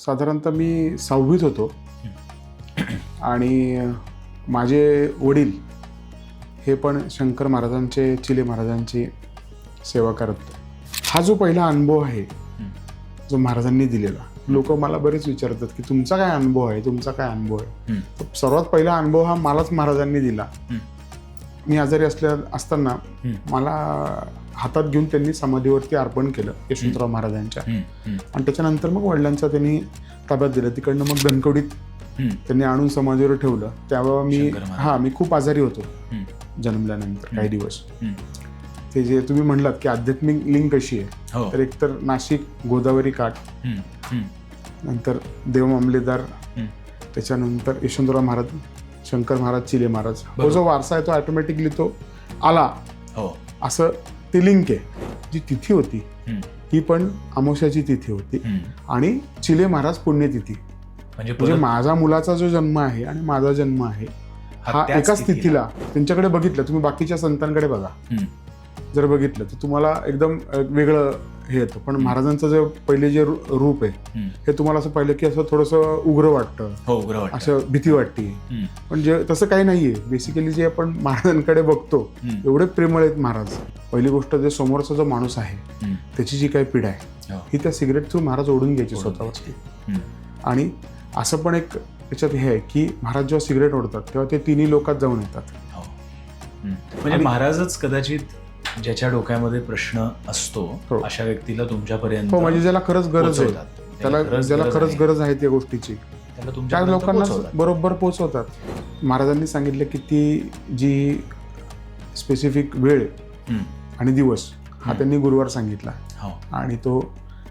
साधारणतः मी 6वीत होतो आणि माझे वडील हे पण शंकर महाराजांचे, चिले महाराजांची सेवा करत होते. हा जो पहिला अनुभव आहे जो महाराजांनी दिलेला, लोक मला बरेच विचारतात की तुमचा काय अनुभव आहे, तुमचा काय अनुभव आहे. सर्वात पहिला अनुभव हा मलाच महाराजांनी दिला. मी आजारी असताना मला हातात घेऊन त्यांनी समाधीवरती अर्पण केलं यशवंतराव महाराजांच्या, आणि त्याच्यानंतर मग वडिलांचा त्यांनी ताब्यात दिलं. तिकडनं मग धनकवडीत त्यांनी आणून समाधीवर ठेवलं. त्यावेळेला मी खूप आजारी होतो जन्मल्यानंतर काही दिवस. ते जे तुम्ही म्हणलात की आध्यात्मिक लिंक कशी आहे, तर एकतर नाशिक गोदावरी काठ, नंतर देव मामलेदार, त्याच्यानंतर यशवंतराव महाराज, शंकर महाराज, चिले महाराज, तो जो वारसा आहे तो ऑटोमॅटिकली तो आला. असं ते लिंक आहे. जी तिथी होती ही पण अमावस्याची तिथी होती आणि चिले महाराज पुण्यतिथी. म्हणजे माझ्या मुलाचा जो जन्म आहे आणि माझा जन्म आहे हा एकाच तिथीला. त्यांच्याकडे बघितलं तुम्ही, बाकीच्या संतांकडे बघा, जर बघितलं तर तुम्हाला एकदम वेगळं हे येतं. पण महाराजांचं जे पहिले जे रूप आहे हे तुम्हाला असं पाहिलं की असं थोडंसं उग्र वाटतं, असं भीती वाटते. पण जे तसं काही नाहीये. बेसिकली जे आपण महाराजांकडे बघतो एवढे प्रेमळ आहेत महाराज. पहिली गोष्ट, जे समोरचा जो माणूस आहे त्याची जी काही पीडा आहे ही त्या सिगरेट थ्रू महाराज ओढून घ्यायची स्वतःवरती. आणि असं पण एक त्याच्यात हे आहे की महाराज जेव्हा सिगरेट ओढतात तेव्हा ते तिन्ही लोकात जाऊन येतात. म्हणजे महाराजच कदाचित ज्याच्या डोक्यामध्ये प्रश्न असतो अशा व्यक्तीला तुमच्यापर्यंत, म्हणजे ज्याला खरंच गरज आहे, ज्याला खरंच गरज आहे त्या गोष्टीची, त्या लोकांना बरोबर पोहोचवतात. महाराजांनी सांगितलं की ती जी स्पेसिफिक वेळ आणि दिवस हा त्यांनी गुरुवार सांगितला, आणि तो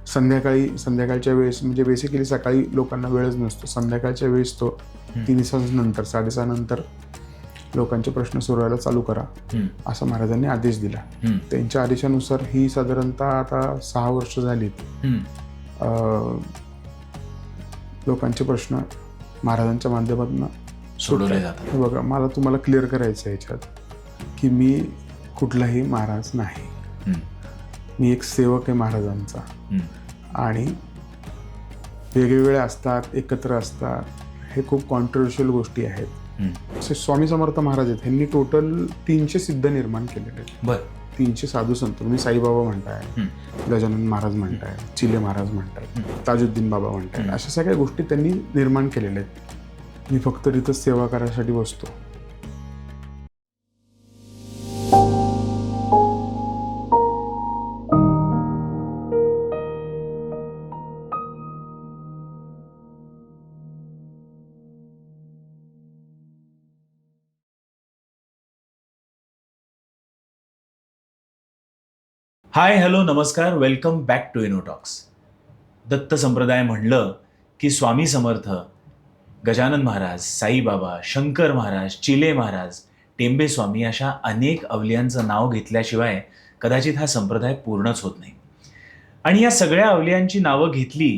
संध्याकाळच्या वेळेस, म्हणजे बेसिकली सकाळी लोकांना वेळच नसतो, संध्याकाळच्या वेळेस तो 3:30 नंतर 6:30 नंतर लोकांचे प्रश्न सोडवायला चालू करा असं महाराजांनी आदेश दिला. त्यांच्या आदेशानुसार ही साधारणतः आता 6 वर्ष झालीत लोकांचे प्रश्न महाराजांच्या माध्यमातून सोडवले जातात. बघा, मला तुम्हाला क्लिअर करायचं आहे याच्यात की मी कुठलाही महाराज नाही. मी एक सेवक आहे महाराजांचा. आणि वेगवेगळे असतात, एकत्र असतात, हे खूप कॉन्ट्रोवर्शियल गोष्टी आहेत. असे स्वामी समर्थ महाराज आहेत, ह्यांनी टोटल 300 सिद्ध निर्माण केलेले आहेत. 300 साधू संत. तुम्ही साईबाबा म्हणताय, गजानन महाराज म्हणताय, चिले महाराज म्हणताय, ताजुद्दीन बाबा म्हणताय, अशा सगळ्या गोष्टी त्यांनी निर्माण केलेल्या आहेत. मी फक्त तिथं सेवा करायसाठी बसतो. हाय, हॅलो, नमस्कार, वेलकम बॅक टू इनोटॉक्स. दत्त संप्रदाय म्हणलं की स्वामी समर्थ, गजानन महाराज, साईबाबा, शंकर महाराज, चिले महाराज, टेंबे स्वामी अशा अनेक अवलियांचं नाव घेतल्याशिवाय कदाचित हा संप्रदाय पूर्णच होत नाही. आणि या सगळ्या अवलियांची नावं घेतली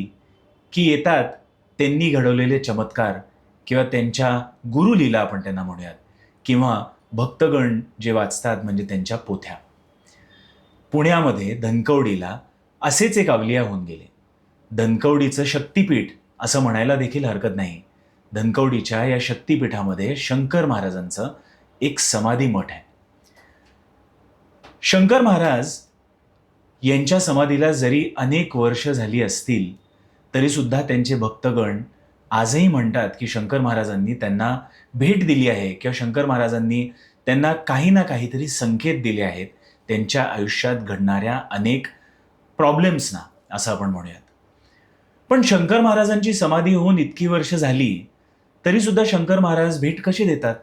की येतात त्यांनी घडवलेले चमत्कार, किंवा त्यांच्या गुरुलीला आपण त्यांना म्हणूयात, किंवा भक्तगण जे वाचतात म्हणजे त्यांच्या पोथ्या. पुण्यामध्ये धनकवडीला असेच एक अवलिया होऊन गेले. धनकवडीचं शक्तिपीठ असं म्हणायला देखील हरकत नाही. धनकवडीच्या या शक्तिपीठामध्ये शंकर महाराजांचं एक समाधी मठ आहे. शंकर महाराज यांच्या समाधीला जरी अनेक वर्ष झाली असतील तरी सुद्धा त्यांचे भक्तगण आजही म्हणतात की शंकर महाराजांनी त्यांना भेट दिली आहे, किंवा शंकर महाराजांनी त्यांना काही ना काहीतरी संकेत दिले आहेत त्यांच्या आयुष्यात घडणाऱ्या अनेक प्रॉब्लेम्सना, असं आपण म्हणूयात. पण शंकर महाराजांची समाधी होऊन इतकी वर्ष झाली तरी सुद्धा शंकर महाराज भेट कशी देतात?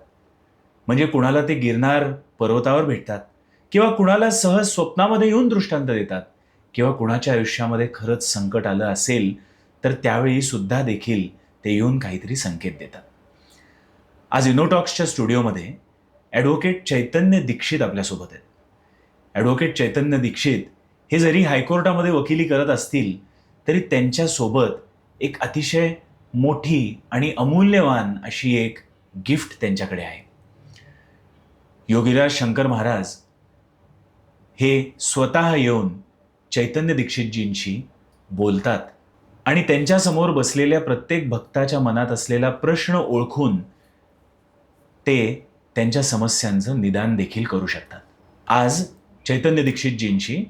म्हणजे कुणाला ते गिरनार पर्वतावर भेटतात, किंवा कुणाला सहज स्वप्नामध्ये येऊन दृष्टांत देतात, किंवा कुणाच्या आयुष्यामध्ये खरंच संकट आलं असेल तर त्यावेळी सुद्धा देखील ते येऊन काहीतरी संकेत देतात. आज इनोटॉक्सच्या स्टुडिओमध्ये ॲडव्होकेट चैतन्य दीक्षित आपल्यासोबत आहेत. ॲडव्होकेट चैतन्य दीक्षित हे जरी हायकोर्टामध्ये वकिली करत असतील तरी त्यांच्यासोबत एक अतिशय मोठी आणि अमूल्यवान अशी एक गिफ्ट त्यांच्याकडे आहे. योगीराज शंकर महाराज हे स्वतः येऊन चैतन्य दीक्षितजींशी बोलतात आणि त्यांच्यासमोर बसलेल्या प्रत्येक भक्ताच्या मनात असलेला प्रश्न ओळखून ते त्यांच्या समस्यांचं निदान देखील करू शकतात. आज चैतन्य दीक्षितजींशी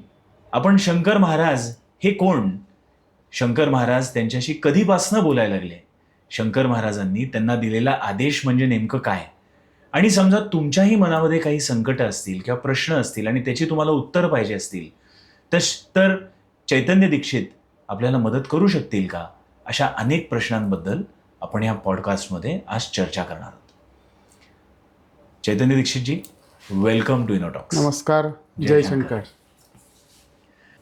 आपण शंकर महाराज हे कोण, शंकर महाराज त्यांच्याशी कधीपासनं बोलायला लागले, शंकर महाराजांनी त्यांना दिलेला आदेश म्हणजे नेमकं काय, आणि समजा तुमच्याही मनामध्ये काही संकटं असतील किंवा प्रश्न असतील आणि त्याची तुम्हाला उत्तर पाहिजे असतील तर चैतन्य दीक्षित आपल्याला मदत करू शकतील का, अशा अनेक प्रश्नांबद्दल आपण या पॉडकास्टमध्ये आज चर्चा करणार आहोत. चैतन्य दीक्षितजी, वेलकम टू इनोटॉक्स. नमस्कार. जय शंकर.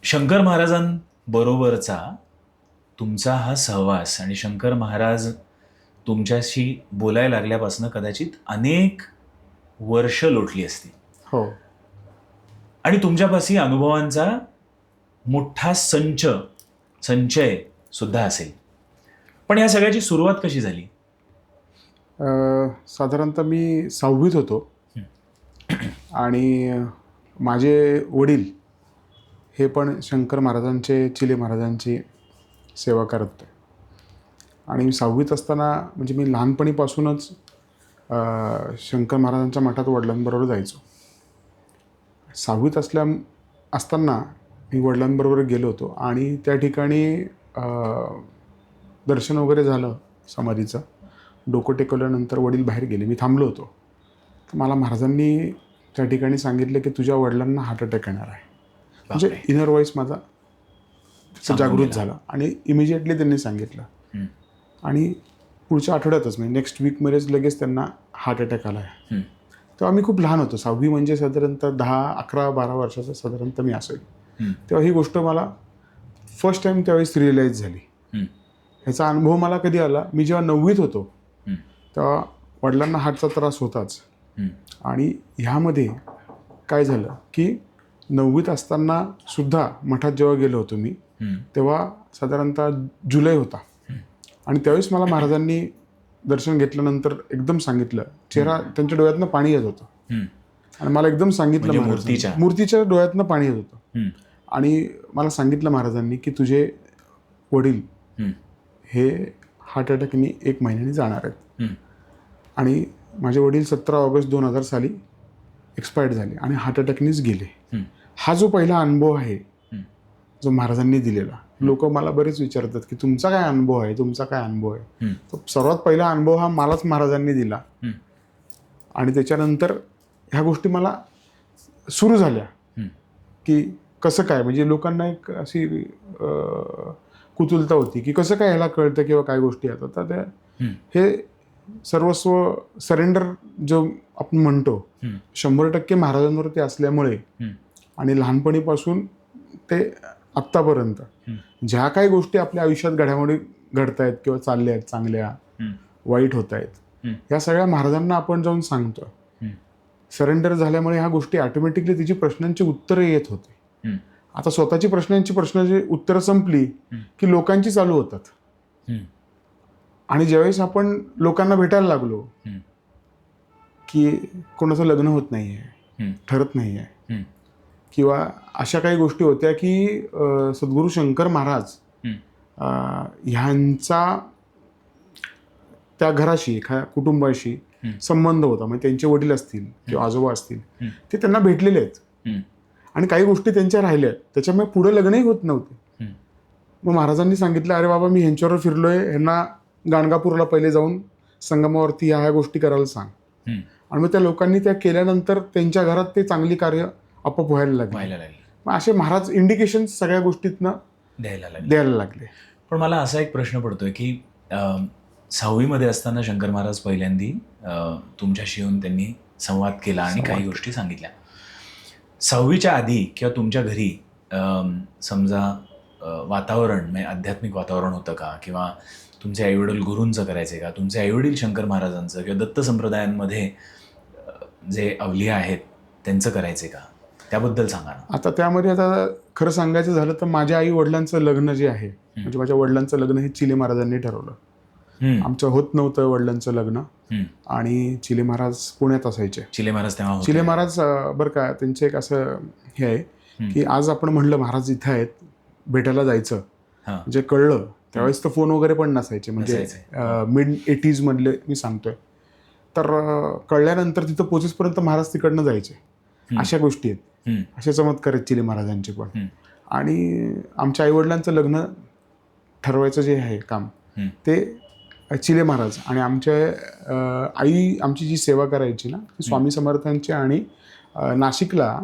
शंकर महाराजांबरोबरचा तुमचा हा सहवास आणि शंकर महाराज तुमच्याशी बोलायला लागल्यापासून कदाचित अनेक वर्ष लोटली असतील. हो. आणि तुमच्यापाशी अनुभवांचा मोठा संचय सुद्धा असेल. पण या सगळ्याची सुरुवात कशी झाली? साधारणतः मी 6वीत होतो आणि माझे वडील हे पण शंकर महाराजांचे, चिले महाराजांची सेवा करत होते. आणि मी 6वीत असताना, म्हणजे मी लहानपणीपासूनच शंकर महाराजांच्या मठात वडिलांबरोबर जायचो. 6वीत असताना मी वडिलांबरोबर गेलो होतो आणि त्या ठिकाणी दर्शन वगैरे झालं समाधीचं. डोकं टेकवल्यानंतर वडील बाहेर गेले, मी थांबलो होतो. तर मला महाराजांनी त्या ठिकाणी सांगितलं की तुझ्या वडिलांना हार्ट अटॅक येणार आहे. म्हणजे इनर वॉइस माझा जागृत झाला आणि इमिजिएटली त्यांनी सांगितलं. आणि पुढच्या आठवड्यातच, म्हणजे नेक्स्ट वीकमध्येच लगेच त्यांना हार्ट अटॅक आला आहे. तेव्हा मी खूप लहान होतो. 6वी म्हणजे साधारणतः 10-11-12 वर्षाचा साधारणतः मी असेल. तेव्हा ही गोष्ट मला फर्स्ट टाईम त्यावेळेस रिअलाईज झाली. ह्याचा अनुभव मला कधी आला, मी जेव्हा 9वीत होतो तेव्हा वडिलांना हार्टचा त्रास होताच. आणि ह्यामध्ये काय झालं की 9वीत असताना सुद्धा मठात जेव्हा गेलो होतो मी, तेव्हा साधारणतः जुलै होता. आणि त्यावेळेस मला महाराजांनी दर्शन घेतल्यानंतर एकदम सांगितलं, चेहरा त्यांच्या डोळ्यातनं पाणी येत होतं आणि मला एकदम सांगितलं, मूर्तीच्या डोळ्यातनं पाणी येत होतं. आणि मला सांगितलं महाराजांनी की तुझे वडील हे हार्ट अटॅकनी 1 महिन्याने जाणार आहेत. आणि माझे वडील 17 ऑगस्ट 2000 साली एक्सपायर्ड झाले आणि हार्ट अटॅकनीच गेले. हा जो पहिला अनुभव आहे जो महाराजांनी दिलेला, लोक मला बरेच विचारतात की तुमचा काय अनुभव आहे, तुमचा काय अनुभव आहे. तर सर्वात पहिला अनुभव हा मलाच महाराजांनी दिला. आणि त्याच्यानंतर ह्या गोष्टी मला सुरू झाल्या की कसं काय, म्हणजे लोकांना एक अशी कुतूहलता होती की कसं काय ह्याला कळतं किंवा काय गोष्टी आहेत. तर त्या हे सर्वस्व सरेंडर जो आपण म्हणतो 100% महाराजांवरती असल्यामुळे आणि लहानपणीपासून ते आत्तापर्यंत ज्या काही गोष्टी आपल्या आयुष्यात घडामोडी घडत आहेत किंवा चालल्या आहेत, चांगल्या वाईट होत आहेत, या सगळ्या महाराजांना आपण जाऊन सांगतो. सरेंडर झाल्यामुळे ह्या गोष्टी ऑटोमॅटिकली तिची प्रश्नांची उत्तरं येत होते. आता स्वतःची प्रश्नांची उत्तरं संपली की लोकांची चालू होतात. आणि ज्यावेळेस आपण लोकांना भेटायला लागलो की कोणाचं लग्न होत नाही आहे, ठरत नाही आहे, किंवा अशा काही गोष्टी होत्या की सद्गुरू शंकर महाराज ह्यांचा त्या घराशी, एखाद्या कुटुंबाशी संबंध होता. म्हणजे त्यांचे वडील असतील किंवा आजोबा असतील, ते त्यांना भेटलेले आहेत आणि काही गोष्टी त्यांच्या राहिल्या आहेत, त्याच्यामुळे पुढे लग्नही होत नव्हते. मग महाराजांनी सांगितलं, अरे बाबा मी ह्यांच्यावर फिरलोय, ह्यांना गाणगापूरला पहिले जाऊन संगमावरती ह्या गोष्टी करायला सांग. आणि मग त्या लोकांनी त्या केल्यानंतर त्यांच्या घरात ते चांगली कार्य आपोआप व्हायला लागले. मग असे महाराज इंडिकेशन सगळ्या गोष्टीतनं द्यायला लागले. पण मला असा एक प्रश्न पडतोय की 6वीमध्ये असताना शंकर महाराज पहिल्यांदी तुमच्याशी येऊन त्यांनी संवाद केला आणि काही गोष्टी सांगितल्या. 6वीच्या आधी किंवा तुमच्या घरी समजा वातावरण, म्हणजे आध्यात्मिक वातावरण होतं का, किंवा तुमचे आईवडील गुरूंचं करायचे का, तुमचे आईवडील शंकर महाराजांचं किंवा दत्त संप्रदायांमध्ये जे अवलिया आहेत त्यांचं करायचे का, त्याबद्दल सांगा ना. आता त्यामध्ये आता खरं सांगायचं झालं तर माझ्या आई वडिलांचं लग्न जे आहे, म्हणजे माझ्या वडिलांचं लग्न हे चिले महाराजांनी ठरवलं. आमचं होत नव्हतं वडिलांचं लग्न. आणि चिले महाराज पुण्यात असायचे. चिले महाराज बरं का, त्यांचं एक असं हे आहे की आज आपण म्हणलं महाराज इथं आहेत, भेटायला जायचं, म्हणजे कळलं त्यावेळेस तर फोन वगैरे पण नसायचे, म्हणजे मिड 80s मधले मी सांगतोय. तर कळल्यानंतर तिथं पोचेसपर्यंत महाराज तिकडनं जायचे. अशा गोष्टी आहेत, असे चमत्कार आहेत चिले महाराजांचे पण. आणि आमच्या आईवडिलांचं लग्न ठरवायचं जे आहे काम, ते चिले महाराज आणि आमच्या आई आमची जी सेवा करायची ना, ती स्वामी समर्थांची. आणि नाशिकला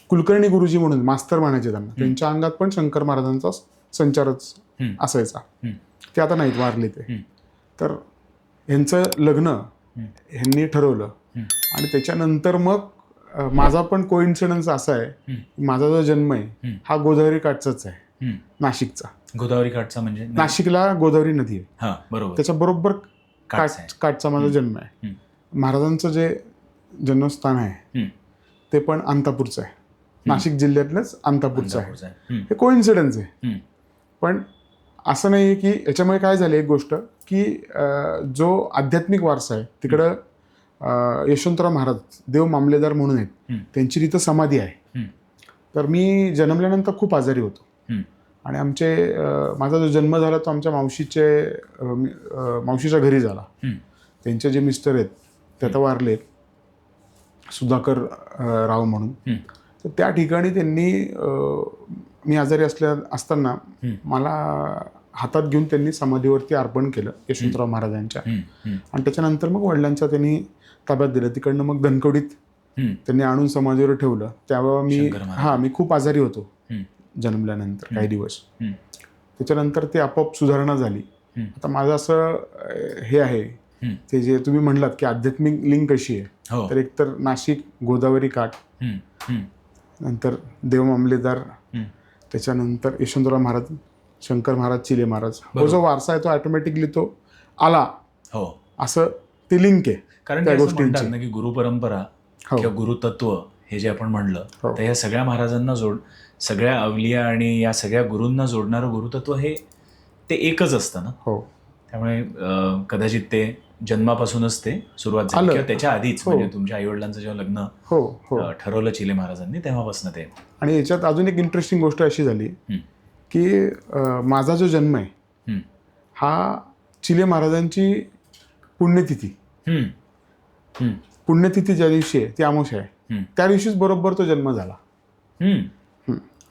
कुलकर्णी गुरुजी म्हणून मास्तर म्हणायचे त्यांना, त्यांच्या अंगात पण शंकर महाराजांचा संचारच असायचा. ते आता नाहीत, वारले ते. तर ह्यांचं लग्न ह्यांनी ठरवलं. आणि त्याच्यानंतर मग माझा पण कोइन्सिडन्स असा आहे, माझा जो जन्म आहे हा गोदावरी काठचाच आहे, नाशिकचा. गोदावरी काठचा म्हणजे नाशिकला गोदावरी नदी आहे, बरोबर, त्याच्या बरोबर काठचा माझा जन्म आहे. महाराजांचं जे जन्मस्थान आहे ते पण अंतापूरचं आहे, नाशिक जिल्ह्यातलंच अंतापूरचं आहे. हे कोइन्सिडन्स आहे. पण असं नाही की याच्यामुळे काय झालं, एक गोष्ट की जो आध्यात्मिक वारसा आहे तिकडं यशवंतराव महाराज देव मामलेदार म्हणून आहेत, त्यांची तिथं समाधी आहे. तर मी जन्मल्यानंतर खूप आजारी होतो. आणि माझा जो जन्म झाला तो आमच्या मावशीच्या घरी झाला. त्यांचे जे मिस्टर आहेत ते आता वारलेत, सुधाकर राव म्हणून. तर त्या ठिकाणी त्यांनी मी आजारी असताना मला हातात घेऊन त्यांनी समाधीवरती अर्पण केलं यशवंतराव महाराजांच्या. आणि त्याच्यानंतर मग वडिलांच्या त्यांनी ताब्यात दिलं. तिकडनं मग धनकवडीत त्यांनी आणून समाधीवर ठेवलं. त्यावेळेला मी खूप आजारी होतो जन्मल्यानंतर काही दिवस. त्याच्यानंतर ते आपोआप सुधारणा झाली. आता माझं असं हे आहे, ते जे तुम्ही म्हणलात की आध्यात्मिक लिंक कशी आहे, तर एकतर नाशिक गोदावरी काठ, नंतर देव मामलेदार, त्याच्यानंतर यशवंतराव महाराज, शंकर महाराज, चिले महाराज. हो, जो वारसा आहे तो ऑटोमॅटिकली तो आला, असं ते लिंक आहे. कारण त्या गोष्टींची ना की गुरुपरंपरा किंवा गुरुतत्व हे जे आपण म्हणलं, तर या सगळ्या महाराजांना सगळ्या अवलिया आणि या सगळ्या गुरूंना जोडणारं गुरुतत्व हे ते एकच असतं ना. त्यामुळे कदाचित ते जन्मापासूनच ते सुरुवात झाली किंवा त्याच्या आधीच, म्हणजे तुमच्या आईवडिलांचं जेव्हा लग्न ठरवलं चिले महाराजांनी तेव्हापासून ते. आणि याच्यात अजून एक इंटरेस्टिंग गोष्ट अशी झाली की माझा जो जन्म आहे हा चिले महाराजांची पुण्यतिथी ज्या दिवशी आहे ती अमावस्या आहे, त्या दिवशीच बरोबर तो जन्म झाला.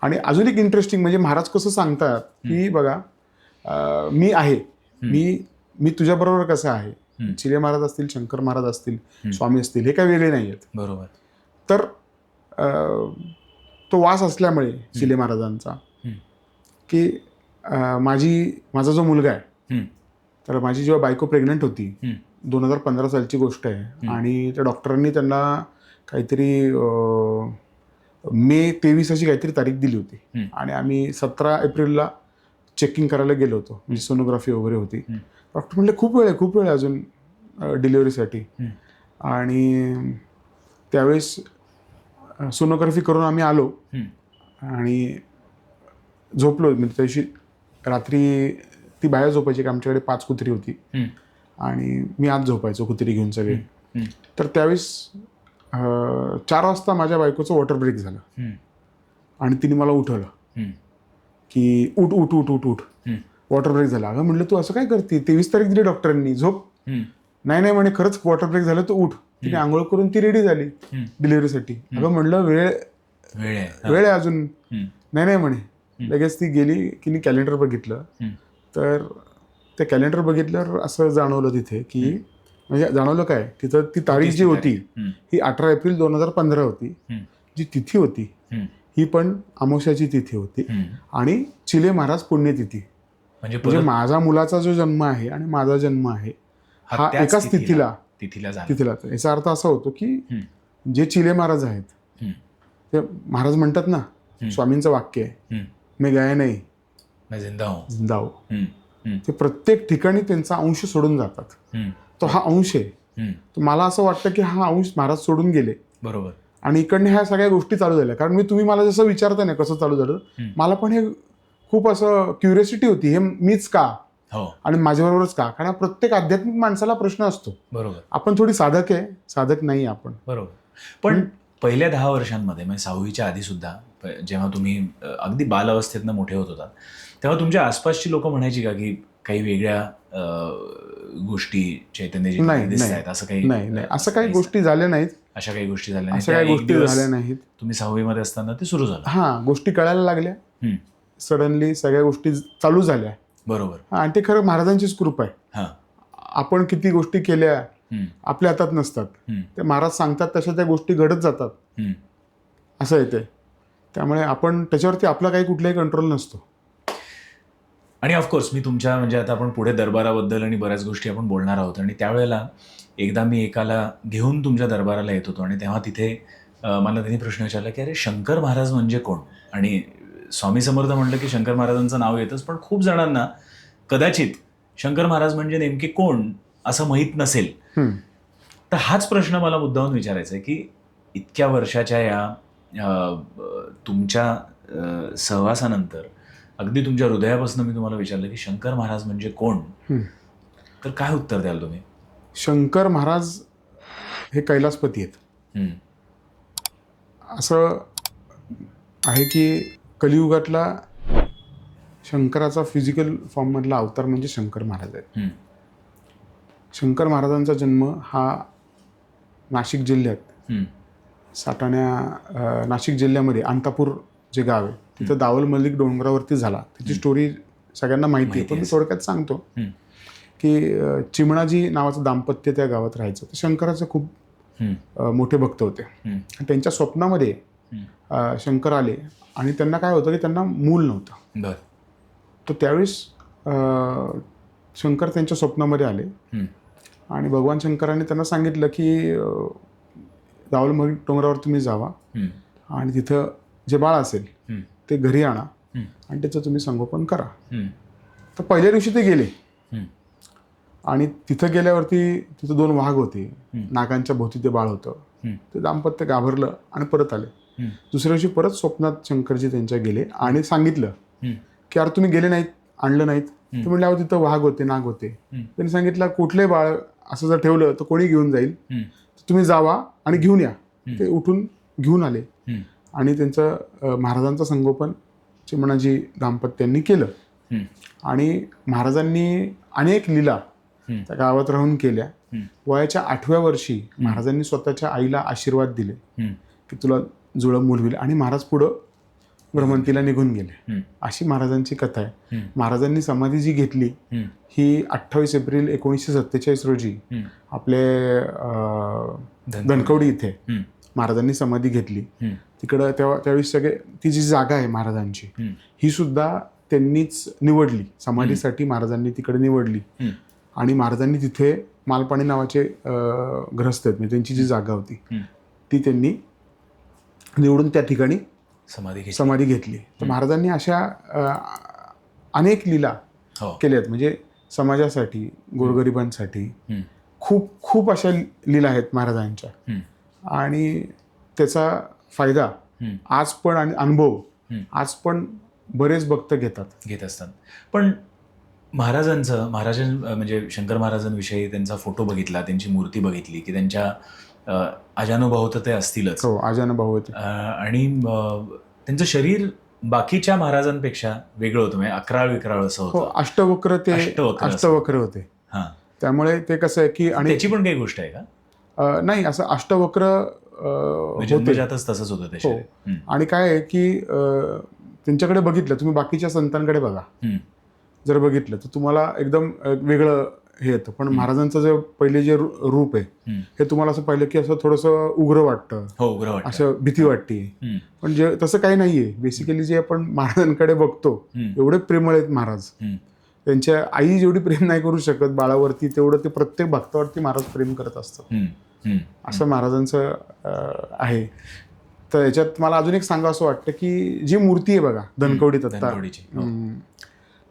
आणि अजून एक इंटरेस्टिंग म्हणजे महाराज कसं सांगतात की बघा, मी आहे, मी तुझ्याबरोबर कसं आहे. चिले महाराज असतील, शंकर महाराज असतील, स्वामी असतील, हे काही वेगळे नाही आहेत. बरोबर. तर तो वास असल्यामुळे चिले महाराजांचा की माझा जो मुलगा आहे, तर माझी जेव्हा बायको प्रेग्नंट होती, 2015 सालची गोष्ट आहे. आणि त्या डॉक्टरांनी त्यांना काहीतरी मे 23 अशी काहीतरी तारीख दिली होती. आणि आम्ही 17 एप्रिलला चेकिंग करायला गेलो होतो, म्हणजे सोनोग्राफी वगैरे होती. डॉक्टर म्हणले खूप वेळ आहे अजून डिलिव्हरीसाठी. आणि त्यावेळेस सोनोग्राफी करून आम्ही आलो आणि झोपलो. म्हणजे त्या दिवशी रात्री ती बाहेर झोपायची की आमच्याकडे 5 कुत्री होती आणि मी आत झोपायचो कुत्री घेऊन सगळे. तर त्यावेळेस 4 वाजता माझ्या बायकोचं वॉटर ब्रेक झालं आणि तिने मला उठवलं की उठ उठ उठ उठ उठ वॉटर ब्रेक झाला. अगं म्हटलं तू असं काय करते, 23 तारीख दिली डॉक्टरांनी, झोप. नाही म्हणे खरंच वॉटर ब्रेक झालं, तू उठ. तिने आंघोळ करून ती रेडी झाली डिलिव्हरीसाठी. अगं म्हटलं वेळ आहे अजून. नाही म्हणे. लगेच ती गेली की कॅलेंडर बघितलं, तर ते कॅलेंडर बघितल्यावर असं जाणवलं तिथे की, म्हणजे जाणवलं काय, तिथं ती तारीख जी होती ही 18 एप्रिल 2015 होती. जी तिथी होती ही पण अमावस्याची तिथी होती आणि चिले महाराज पुण्यतिथी. म्हणजे माझा मुलाचा जो जन्म आहे आणि माझा जन्म आहे हा एकाच तिथीला. याचा अर्थ असा होतो की जे चिले महाराज आहेत ते महाराज म्हणतात ना, स्वामींचं वाक्य आहे, मी गया नाही मैं जिंदा हूं. ते प्रत्येक ठिकाणी त्यांचा अंश सोडून जातात. तो हा अंश आहे. तर मला असं वाटतं की हा अंश महाराज सोडून गेले. बरोबर. आणि इकडनं ह्या सगळ्या गोष्टी चालू झाल्या. कारण तुम्ही मला जसं विचारता ना कसं चालू झालं, मला पण हे खूप असं क्युरियोसिटी होती, हे मीच का आणि माझ्याबरोबरच का. कारण प्रत्येक आध्यात्मिक माणसाला प्रश्न असतो. बरोबर. आपण थोडी साधक नाही आपण. बरोबर. पण पहिल्या 10 वर्षांमध्ये, म्हणजे 6वीच्या आधी सुद्धा जेव्हा तुम्ही अगदी बालावस्थेतनं मोठे होत होतात तेव्हा तुमच्या आसपासची लोक म्हणायची का की काही वेगळ्या गोष्टी चैतन्यजी नाही दिसत आहेत असं काही नाही असं काही गोष्टी झाल्या नाहीत. अशा काही गोष्टी झाल्या अशा काही गोष्टी झाल्या नाहीत. तुम्ही 6वी मध्ये असताना ते सुरू झालं. हां, गोष्टी कळायला लागल्या. सडनली सगळ्या गोष्टी चालू झाल्या. बरोबर. आणि ते खरं महाराजांचीच कृपा आहे. आपण किती गोष्टी केल्या आपल्या हातात नसतात. ते महाराज सांगतात तशा त्या गोष्टी घडत जातात. असं आहे ते. त्यामुळे आपण त्याच्यावरती आपला काही कुठलाही कंट्रोल नसतो. आणि ऑफकोर्स मी तुमच्या म्हणजे आता आपण पुढे दरबाराबद्दल आणि बऱ्याच गोष्टी आपण बोलणार आहोत आणि त्यावेळेला एकदा मी एकाला घेऊन तुमच्या दरबाराला येत होतो आणि तेव्हा तिथे मला त्यांनी प्रश्न विचारला की अरे शंकर महाराज म्हणजे कोण. आणि स्वामी समर्थ म्हटलं की शंकर महाराजांचं नाव येतच पण खूप जणांना कदाचित शंकर महाराज म्हणजे नेमके कोण असं माहीत नसेल. तर हाच प्रश्न मला मुद्दामून विचारायचा आहे की इतक्या वर्षाच्या या तुमच्या सहवासानंतर अगदी तुमच्या हृदयापासून मी तुम्हाला विचारलं की शंकर महाराज म्हणजे कोण, तर काय उत्तर द्याल तुम्ही? शंकर महाराज हे कैलासपती आहेत. असं आहे की कलियुगातला शंकराचा फिजिकल फॉर्ममधला अवतार म्हणजे शंकर महाराज आहेत. शंकर महाराजांचा जन्म हा नाशिक जिल्ह्यात नाशिक जिल्ह्यामध्ये अंतापूर जे गाव आहे तिथं दावल मल्लिक डोंगरावरती झाला. त्याची स्टोरी सगळ्यांना माहिती आहे पण मी थोडक्यात सांगतो की चिमणाजी नावाचं दाम्पत्य त्या गावात राहायचं. तर शंकराचे खूप मोठे भक्त होते. त्यांच्या स्वप्नामध्ये शंकर आले आणि त्यांना काय होतं की त्यांना मूल नव्हतं. तर त्यावेळेस शंकर त्यांच्या स्वप्नामध्ये आले आणि भगवान शंकराने त्यांना सांगितलं की दावल मल्लिक डोंगरावर तुम्ही जावा आणि तिथं जे बाळ असेल ते घरी आणा आणि त्याचं तुम्ही संगोपन करा. तर पहिल्या दिवशी ते गेले आणि तिथं गेल्यावरती तिथं 2 वाघ होते. नागांच्या भोवती ते बाळ होतं. ते दाम्पत्य घाबरलं आणि परत आले. दुसऱ्या दिवशी परत स्वप्नात शंकरजी त्यांच्या गेले आणि सांगितलं की अरे तुम्ही गेले नाहीत, आणलं नाहीत. ते म्हणले अहो तिथं वाघ होते, नाग होते. त्यांनी सांगितलं कुठलंही बाळ असं जर ठेवलं तर कोणी घेऊन जाईल, तुम्ही जावा आणि घेऊन या. ते उठून घेऊन आले आणि त्यांचं महाराजांचं संगोपन चिमणाजी दाम्पत्यांनी केलं. आणि महाराजांनी अनेक लीला त्या गावात राहून केल्या. वयाच्या 8व्या वर्षी महाराजांनी स्वतःच्या आईला आशीर्वाद दिले की तुला जुळं मूल होईल आणि महाराज पुढं भ्रमंतीला निघून गेले. अशी महाराजांची कथा आहे. महाराजांनी समाधी जी घेतली ही 28 एप्रिल 1947 रोजी आपले धनकवडी इथे महाराजांनी समाधी घेतली. तिकडं त्यावेळी सगळे ती जी जागा आहे महाराजांची ही सुद्धा त्यांनीच निवडली. समाधीसाठी महाराजांनी तिकडे निवडली आणि महाराजांनी तिथे मालपाणी नावाचे ग्रस्त आहेत म्हणजे त्यांची जी जागा होती ती त्यांनी निवडून त्या ठिकाणी समाधी घेतली. तर महाराजांनी अशा अनेक लीला केल्यात म्हणजे समाजासाठी, गोरगरिबांसाठी खूप खूप अशा लीला आहेत महाराजांच्या. आणि त्याचा फायदा आज पण आणि अनुभव आज पण बरेच भक्त घेत असतात. पण महाराजांचं म्हणजे शंकर महाराजांविषयी त्यांचा फोटो बघितला, त्यांची मूर्ती बघितली की त्यांच्या अजानुभाव तर ते असतीलच. हो, अजानुभाव होते. आणि त्यांचं शरीर बाकीच्या महाराजांपेक्षा वेगळं होतं म्हणजे अकराळ विक्राळ असं होतं. अष्टवक्र होते. त्यामुळे ते कसं आहे की आणि त्याची पण काही गोष्ट आहे का? नाही, असं अष्टवक्र जन्मजातच तसंच होतं ते शरीर. आणि काय आहे की त्यांच्याकडे बघितलं तुम्ही बाकीच्या संतांकडे बघा, जर बघितलं तर तुम्हाला एकदम वेगळं हे येतं. पण महाराजांचं जे पहिले जे रूप आहे हे तुम्हाला असं पाहिलं की असं थोडंसं उग्र वाटतं, असं भीती वाटते. पण जे तसं काही नाहीये. बेसिकली जे आपण महाराजांकडे बघतो एवढे प्रेमळ आहेत महाराज. त्यांच्या आई जेवढी प्रेम नाही करू शकत बाळावरती तेवढं ते प्रत्येक भक्तावरती महाराज प्रेम करत असतात. असं महाराजांचं आहे. तर याच्यात मला अजून एक सांगा असं वाटतं की जी मूर्ती आहे बघा धनकवडीत आता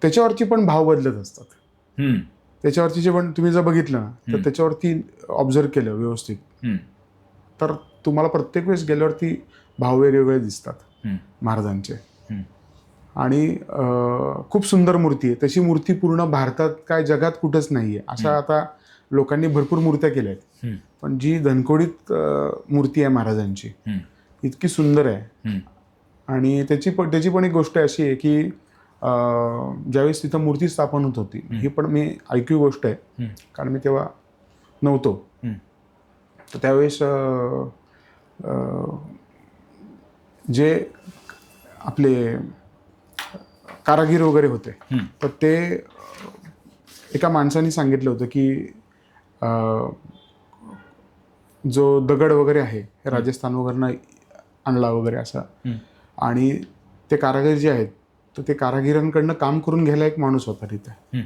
त्याच्यावरची पण भाव बदलत असतात. त्याच्यावरती जे पण तुम्ही जर बघितलं ना तर त्याच्यावरती ऑब्झर्व केलं व्यवस्थित तर तुम्हाला प्रत्येक वेळेस गेल्यावरती भाव वेगवेगळे दिसतात महाराजांचे. आणि खूप सुंदर मूर्ती आहे. तशी मूर्ती पूर्ण भारतात काय जगात कुठंच नाहीये. अशा आता लोकांनी भरपूर मूर्त्या केल्या आहेत पण जी धनकवडीत मूर्ती आहे महाराजांची इतकी सुंदर आहे आणि त्याची पण एक गोष्ट अशी आहे की ज्यावेळेस तिथं मूर्ती स्थापन होत होती, ही पण मी ऐकू गोष्ट आहे कारण मी तेव्हा नव्हतो. तर त्यावेळेस जे आपले कारागीर वगैरे होते, तर ते एका माणसाने सांगितलं होतं की जो दगड वगैरे आहे राजस्थान वगैरे आणला वगैरे असा, आणि ते कारागीर जे आहेत तर ते कारागिरांकडनं काम करून घ्यायला एक माणूस होता तिथे,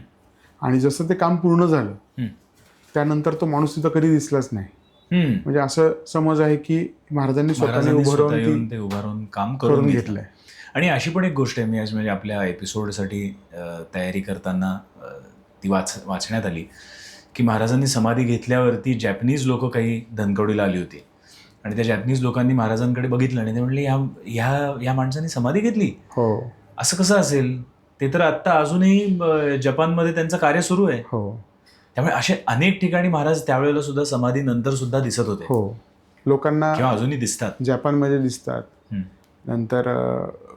आणि जसं ते काम पूर्ण झालं त्यानंतर तो माणूस तिथं कधी दिसलाच नाही. म्हणजे असं समज आहे की महाराजांनी स्वतःने उभारून काम करून घेतलंय. आणि अशी पण एक गोष्ट आहे, मी आज म्हणजे आपल्या एपिसोडसाठी तयारी करताना ती वाचण्यात आली की महाराजांनी समाधी घेतल्यावरती जॅपनीज लोक काही धनकवडीला आली होती, आणि त्या जॅपनीज लोकांनी महाराजांकडे बघितलं आणि ते म्हणले या माणसाने समाधी घेतली, हो असं कसं असेल, ते तर आत्ता अजूनही जपानमध्ये त्यांचं कार्य सुरू आहे. हो, त्यामुळे असे अनेक ठिकाणी महाराज त्यावेळेला सुद्धा समाधी नंतर सुद्धा दिसत होते. हो, लोकांना किंवा अजूनही दिसतात, जपानमध्ये दिसतात. नंतर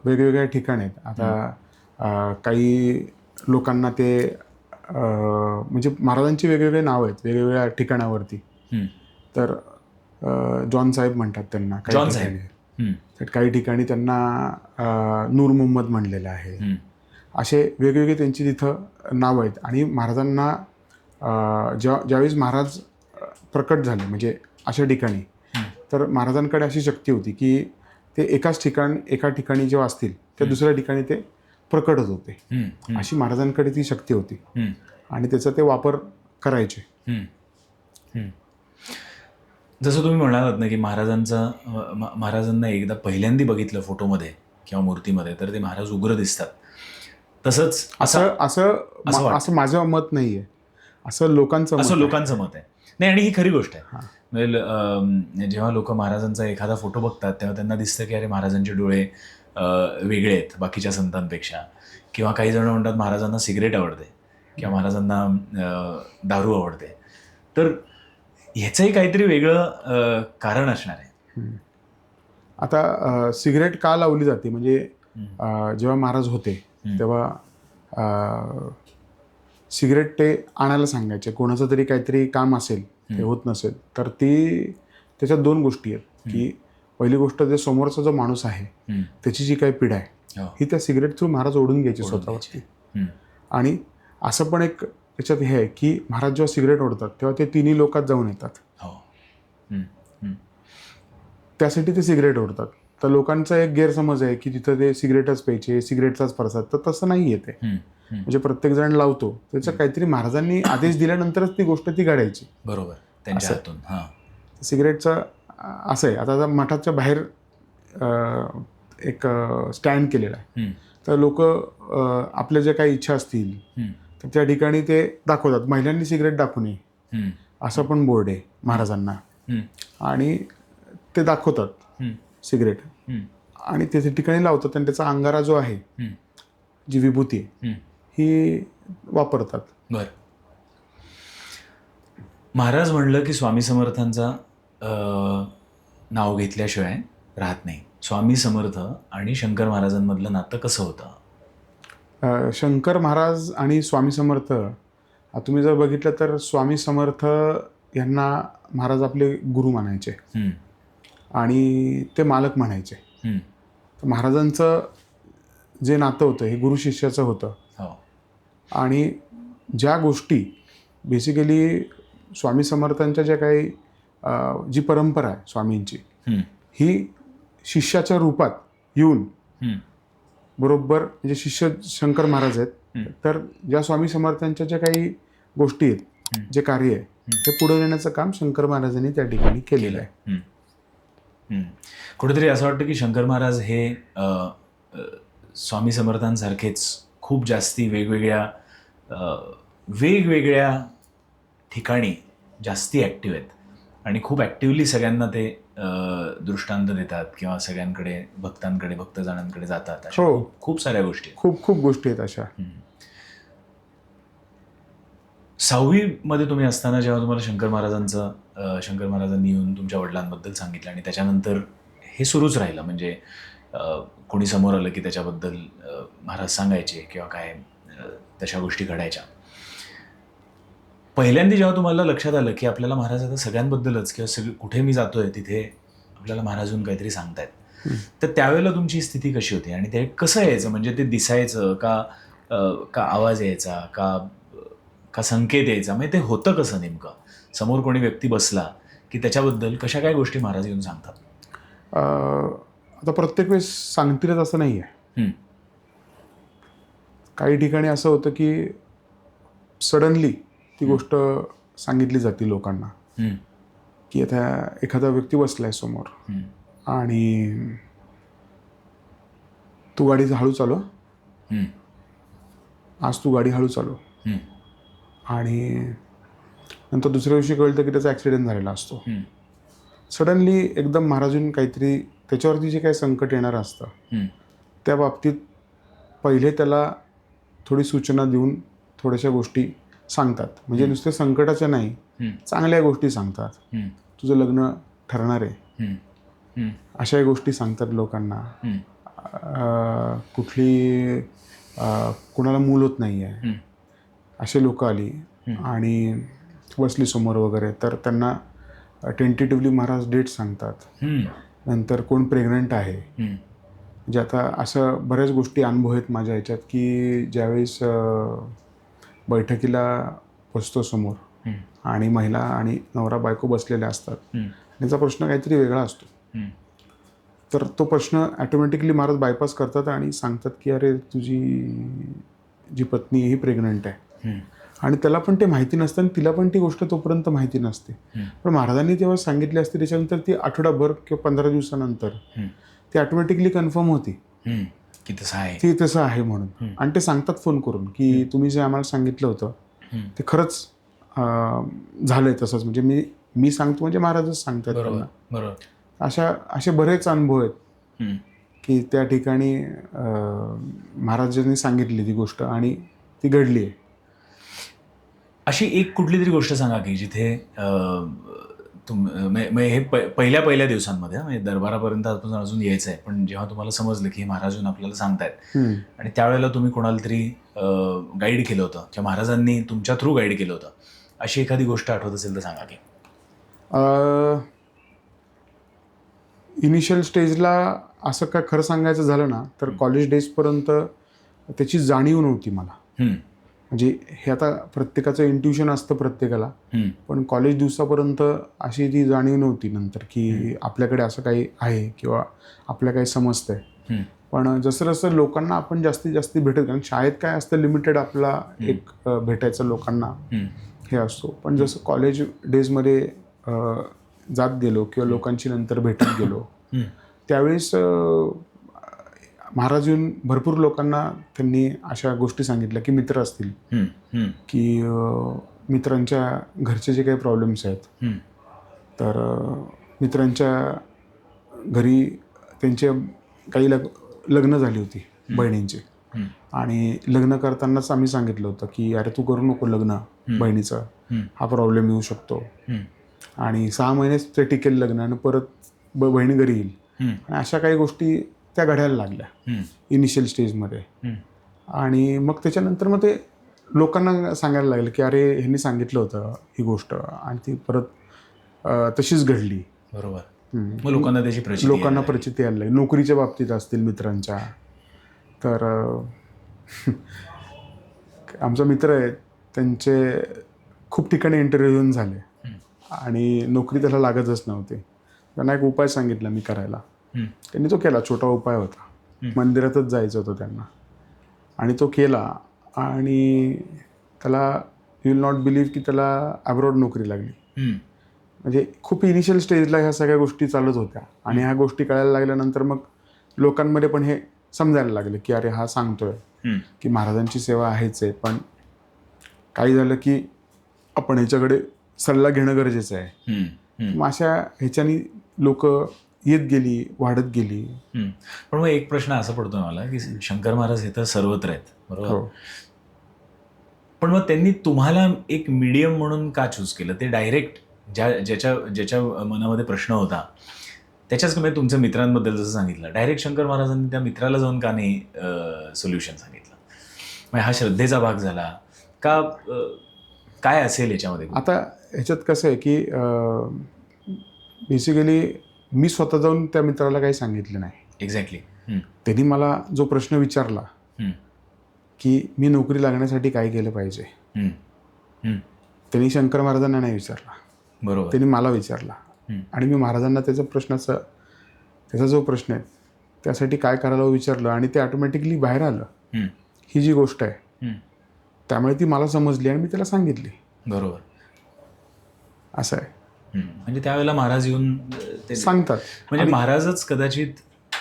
वेगवेगळ्या ठिकाणी आहेत. आता काही लोकांना ते म्हणजे महाराजांची वेगवेगळे नाव आहेत वेगवेगळ्या ठिकाणावरती. तर जॉन साहेब म्हणतात त्यांना काही ठिकाणी, तर काही ठिकाणी त्यांना नूर मोहम्मद म्हणलेलं आहे. असे वेगवेगळे त्यांची तिथं नाव आहेत. आणि महाराजांना ज्यावेळेस महाराज प्रकट झाले म्हणजे अशा ठिकाणी, तर महाराजांकडे अशी शक्ती होती की ते एका ठिकाणी जेव्हा असतील त्या दुसऱ्या ठिकाणी ते प्रकट होत होते. अशी महाराजांकडे ती शक्ती होती आणि त्याचा ते वापर करायचे. जसं तुम्ही म्हणालात ना की महाराजांना एकदा पहिल्यांदा बघितलं फोटोमध्ये किंवा मूर्तीमध्ये तर ते महाराज उग्र दिसतात, तसंच असं माझं मत नाहीये, असं लोकांचं मत आहे. नाही, आणि ही खरी गोष्ट आहे. म्हणजे जेव्हा लोक महाराजांचा एखादा फोटो बघतात तेव्हा त्यांना दिसतं की अरे महाराजांचे डोळे वेगळे आहेत बाकीच्या संतांपेक्षा, किंवा काही जण म्हणतात महाराजांना सिगरेट आवडते किंवा महाराजांना दारू आवडते. तर ह्याचंही काहीतरी वेगळं कारण असणार आहे. आता सिगरेट का लावली जाते म्हणजे जेव्हा महाराज होते तेव्हा सिगरेट ते आणायला सांगायचे. कोणाचं तरी काहीतरी काम असेल ते होत नसेल तर त्याच्यात दोन गोष्टी आहेत की पहिली गोष्ट जे समोरचा जो माणूस आहे त्याची जी काही पिढा आहे ही त्या सिगरेट थ्रू महाराज ओढून घ्यायची स्वतःवरती. आणि असं पण एक त्याच्यात हे आहे की महाराज जेव्हा सिगरेट ओढतात तेव्हा ते तिन्ही लोकात जाऊन येतात, त्यासाठी ते सिगरेट ओढतात. तर लोकांचा एक गैरसमज आहे की तिथं ते सिगरेटच प्यायचे, सिगरेटचाच प्रसाद, तर तसं नाही येते. म्हणजे प्रत्येक जण लावतो त्याचं काहीतरी महाराजांनी आदेश दिल्यानंतरच ती गोष्ट ती घडायची. बरोबर, त्यांच्या हातून. सिगरेटचं असं आहे. आता मठाच्या बाहेर एक स्टँड केलेला आहे, तर लोक आपल्या ज्या काही इच्छा असतील तर त्या ठिकाणी ते दाखवतात. महिलांनी सिगरेट दाखवू नये असं पण बोर्ड आहे महाराजांना, आणि ते दाखवतात सिगरेट आणि त्या ठिकाणी लावतात आणि त्याचा अंगारा जो आहे, जी विभूती आहे ही वापरतात. बरं. महाराज म्हणलं की स्वामी समर्थांचा नाव घेतल्याशिवाय राहत नाही. स्वामी समर्थ आणि शंकर महाराजांमधलं नातं कसं होतं? शंकर महाराज आणि स्वामी समर्थ तुम्ही जर बघितलं तर स्वामी समर्थ यांना महाराज आपले गुरु मानायचे आणि ते मालक म्हणायचे. तर महाराजांचं जे नातं होतं हे गुरु शिष्याचं होतं. आणि ज्या गोष्टी बेसिकली स्वामी समर्थांच्या ज्या काही जी परंपरा आहे स्वामींची, ही शिष्याच्या रूपात येऊन बरोबर म्हणजे शिष्य शंकर महाराज आहेत, तर ज्या स्वामी समर्थांच्या ज्या काही गोष्टी आहेत, जे कार्य आहे ते पुढे नेण्याचं काम शंकर महाराजांनी त्या ठिकाणी केलेलं आहे. कुठेतरी असं वाटतं की शंकर महाराज हे स्वामी समर्थांसारखेच खूप जास्ती वेगवेगळ्या ठिकाणी जास्ती ॲक्टिव्ह आहेत आणि खूप ॲक्टिव्हली सगळ्यांना ते दृष्टांत देतात किंवा सगळ्यांकडे भक्तजनांकडे जातात. खूप साऱ्या गोष्टी, खूप गोष्टी आहेत अशा. 6वी मध्ये तुम्ही असताना जेव्हा तुम्हाला शंकर महाराजांनी येऊन तुमच्या वडिलांबद्दल सांगितलं आणि त्याच्यानंतर हे सुरूच राहिलं, म्हणजे कोणी समोर आलं की त्याच्याबद्दल महाराज सांगायचे किंवा काय तशा गोष्टी घडायच्या. पहिल्यांदा जेव्हा तुम्हाला लक्षात आलं की आपल्याला महाराज आता सगळ्यांबद्दलच किंवा कुठे मी जातोय तिथे आपल्याला महाराजून काहीतरी सांगतायत, तर त्यावेळेला तुमची स्थिती कशी होती आणि ते कसं यायचं? म्हणजे ते दिसायचं का, का आवाज यायचा का संकेत यायचा? म्हणजे ते होतं कसं नेमकं? समोर कोणी व्यक्ती बसला की त्याच्याबद्दल कशा काय गोष्टी महाराज येऊन सांगतात? आता प्रत्येक वेळेस सांगतीलच असं नाही आहे. काही ठिकाणी असं होतं की सडनली ती गोष्ट सांगितली जाते लोकांना की आता एखादा व्यक्ती बसलाय समोर आणि तू गाडी हळू चालव, आज तू गाडी हळू चालव, आणि नंतर दुसऱ्या दिवशी कळतं की त्याचा ॲक्सिडेंट झालेला असतो. सडनली एकदम महाराजून काहीतरी त्याच्यावरती जे काही संकट येणार असतं त्या बाबतीत पहिले त्याला थोडी सूचना देऊन थोड्याशा गोष्टी सांगतात. म्हणजे नुसते संकटाच्या नाही, चांगल्या गोष्टी सांगतात. तुझं लग्न ठरणार आहे अशाही गोष्टी सांगतात लोकांना. कुठली कुणाला मूल होत नाही आहे असे लोक आली आणि बसली समोर वगैरे, तर त्यांना टेंटेटिव्हली महाराज डेट सांगतात. नंतर कोण प्रेग्नंट आहे, म्हणजे आता असं बऱ्याच गोष्टी अनुभव आहेत माझ्या ह्याच्यात की ज्यावेळेस बैठकीला बसतो समोर आणि महिला आणि नवरा बायको बसलेल्या असतात, त्याचा प्रश्न काहीतरी वेगळा असतो, तर तो प्रश्न ॲटोमॅटिकली महाराज बायपास करतात आणि सांगतात की अरे तुझी जी पत्नी ही प्रेग्नंट आहे. आणि त्याला पण ते माहिती नसतं आणि तिला पण ती गोष्ट तोपर्यंत माहिती नसते. पण महाराजांनी तेव्हा सांगितली असते त्याच्यानंतर ती आठवडाभर किंवा 15 दिवसानंतर ती ऑटोमॅटिकली कन्फर्म होती की तसं आहे, ती तसं आहे म्हणून. आणि ते सांगतात फोन करून की तुम्ही जे आम्हाला सांगितलं होतं ते खरंच झालंय तसंच. म्हणजे मी सांगतो म्हणजे महाराजच सांगतात त्यांना. बरोबर. असे बरेच अनुभव आहेत की त्या ठिकाणी महाराजांनी सांगितली ती गोष्ट आणि ती घडली आहे. अशी एक कुठली तरी गोष्ट सांगा की जिथे हे पहिल्या दिवसांमध्ये म्हणजे दरबारापर्यंत आपण अजून यायचं आहे, पण जेव्हा तुम्हाला समजलं की हे महाराजून आपल्याला सांगतायत आणि त्यावेळेला तुम्ही कोणाला तरी गाईड केलं होतं किंवा महाराजांनी तुमच्या थ्रू गाईड केलं होतं, अशी एखादी गोष्ट आठवत असेल तर सांगा की. इनिशियल स्टेजला असं काय खरं सांगायचं झालं ना तर कॉलेज डेजपर्यंत त्याची जाणीव नव्हती मला. म्हणजे हे आता प्रत्येकाचं इंट्युशन असतं प्रत्येकाला, पण कॉलेज दिवसापर्यंत अशी ती जाणीव नव्हती नंतर की आपल्याकडे असं काही आहे किंवा आपल्या काही समजतंय. पण जसं जसं लोकांना आपण जास्तीत जास्त भेटत, कारण शाळेत काय असतं लिमिटेड आपला एक भेटायचं लोकांना हे असतो, पण जसं कॉलेज डेजमध्ये जात गेलो किंवा लोकांची नंतर भेटत गेलो त्यावेळेस महाराज येऊन भरपूर लोकांना त्यांनी अशा गोष्टी सांगितल्या की मित्र असतील की मित्रांच्या घरचे जे काही प्रॉब्लेम्स आहेत तर मित्रांच्या घरी त्यांचे काही लग्न झाली होती बहिणींचे, आणि लग्न करतानाच आम्ही सांगितलं होतं की अरे तू करू नको लग्न बहिणीचं, हा प्रॉब्लेम येऊ शकतो. आणि 6 महिनेच ते टिकेल लग्न आणि परत बहिणी घरी येईल. आणि अशा काही गोष्टी त्या घडायला लागल्या इनिशियल स्टेजमध्ये. आणि मग त्याच्यानंतर मग ते लोकांना सांगायला लागलं की अरे ह्यांनी सांगितलं होतं ही गोष्ट आणि ती परत तशीच घडली. बरोबर. मग लोकांना त्याची लोकांना प्रचिती यायला लागली. नोकरीच्या बाबतीत असतील मित्रांच्या, तर आमचा मित्र आहे त्यांचे खूप ठिकाणी इंटरव्ह्यू झाले आणि नोकरी त्याला लागतच नव्हती. त्यांना एक उपाय सांगितला मी करायला, त्यांनी तो केला. छोटा उपाय होता, मंदिरातच जायचं होतं त्यांना आणि तो केला आणि त्याला यू विल नॉट बिलीव्ह की त्याला अब्रॉड नोकरी लागली. म्हणजे खूप इनिशियल स्टेजला ह्या सगळ्या गोष्टी चालत होत्या आणि ह्या गोष्टी कळायला लागल्यानंतर मग लोकांमध्ये पण हे समजायला लागलं की अरे हा सांगतोय की महाराजांची सेवा आहेच आहे, पण काही झालं की आपण ह्याच्याकडे सल्ला घेणं गरजेचं आहे. मग अशा ह्याच्यानी लोक येत गेली, वाढत गेली. पण मग एक प्रश्न असा पडतो मला की शंकर महाराज हे तर सर्वत्र आहेत, बरोबर, पण मग त्यांनी तुम्हाला एक मीडियम म्हणून का चूज केलं? ते डायरेक्ट ज्याच्या मनामध्ये प्रश्न होता त्याच्याच म्हणजे तुमच्या मित्रांबद्दल जसं सांगितलं, डायरेक्ट शंकर महाराजांनी त्या मित्राला जाऊन का नाही सोल्युशन सांगितलं? म्हणजे हा श्रद्धेचा भाग झाला का? काय असेल याच्यामध्ये? आता ह्याच्यात कसं आहे की बेसिकली मी स्वतः जाऊन त्या मित्राला काही सांगितलं नाही. एक्झॅक्टली. त्यांनी मला जो प्रश्न विचारला की मी नोकरी लागण्यासाठी काय केलं पाहिजे, त्यांनी शंकर महाराजांना नाही विचारला, बरोबर, त्यांनी मला विचारला. आणि मी महाराजांना त्याचा जो प्रश्न आहे त्यासाठी काय करायला विचारलं आणि ते ऑटोमॅटिकली बाहेर आलं. ही जी गोष्ट आहे त्यामुळे ती मला समजली आणि मी त्याला सांगितली. बरोबर, असं आहे. म्हणजे त्यावेळेला महाराज येऊन ते सांगतात. म्हणजे महाराजच कदाचित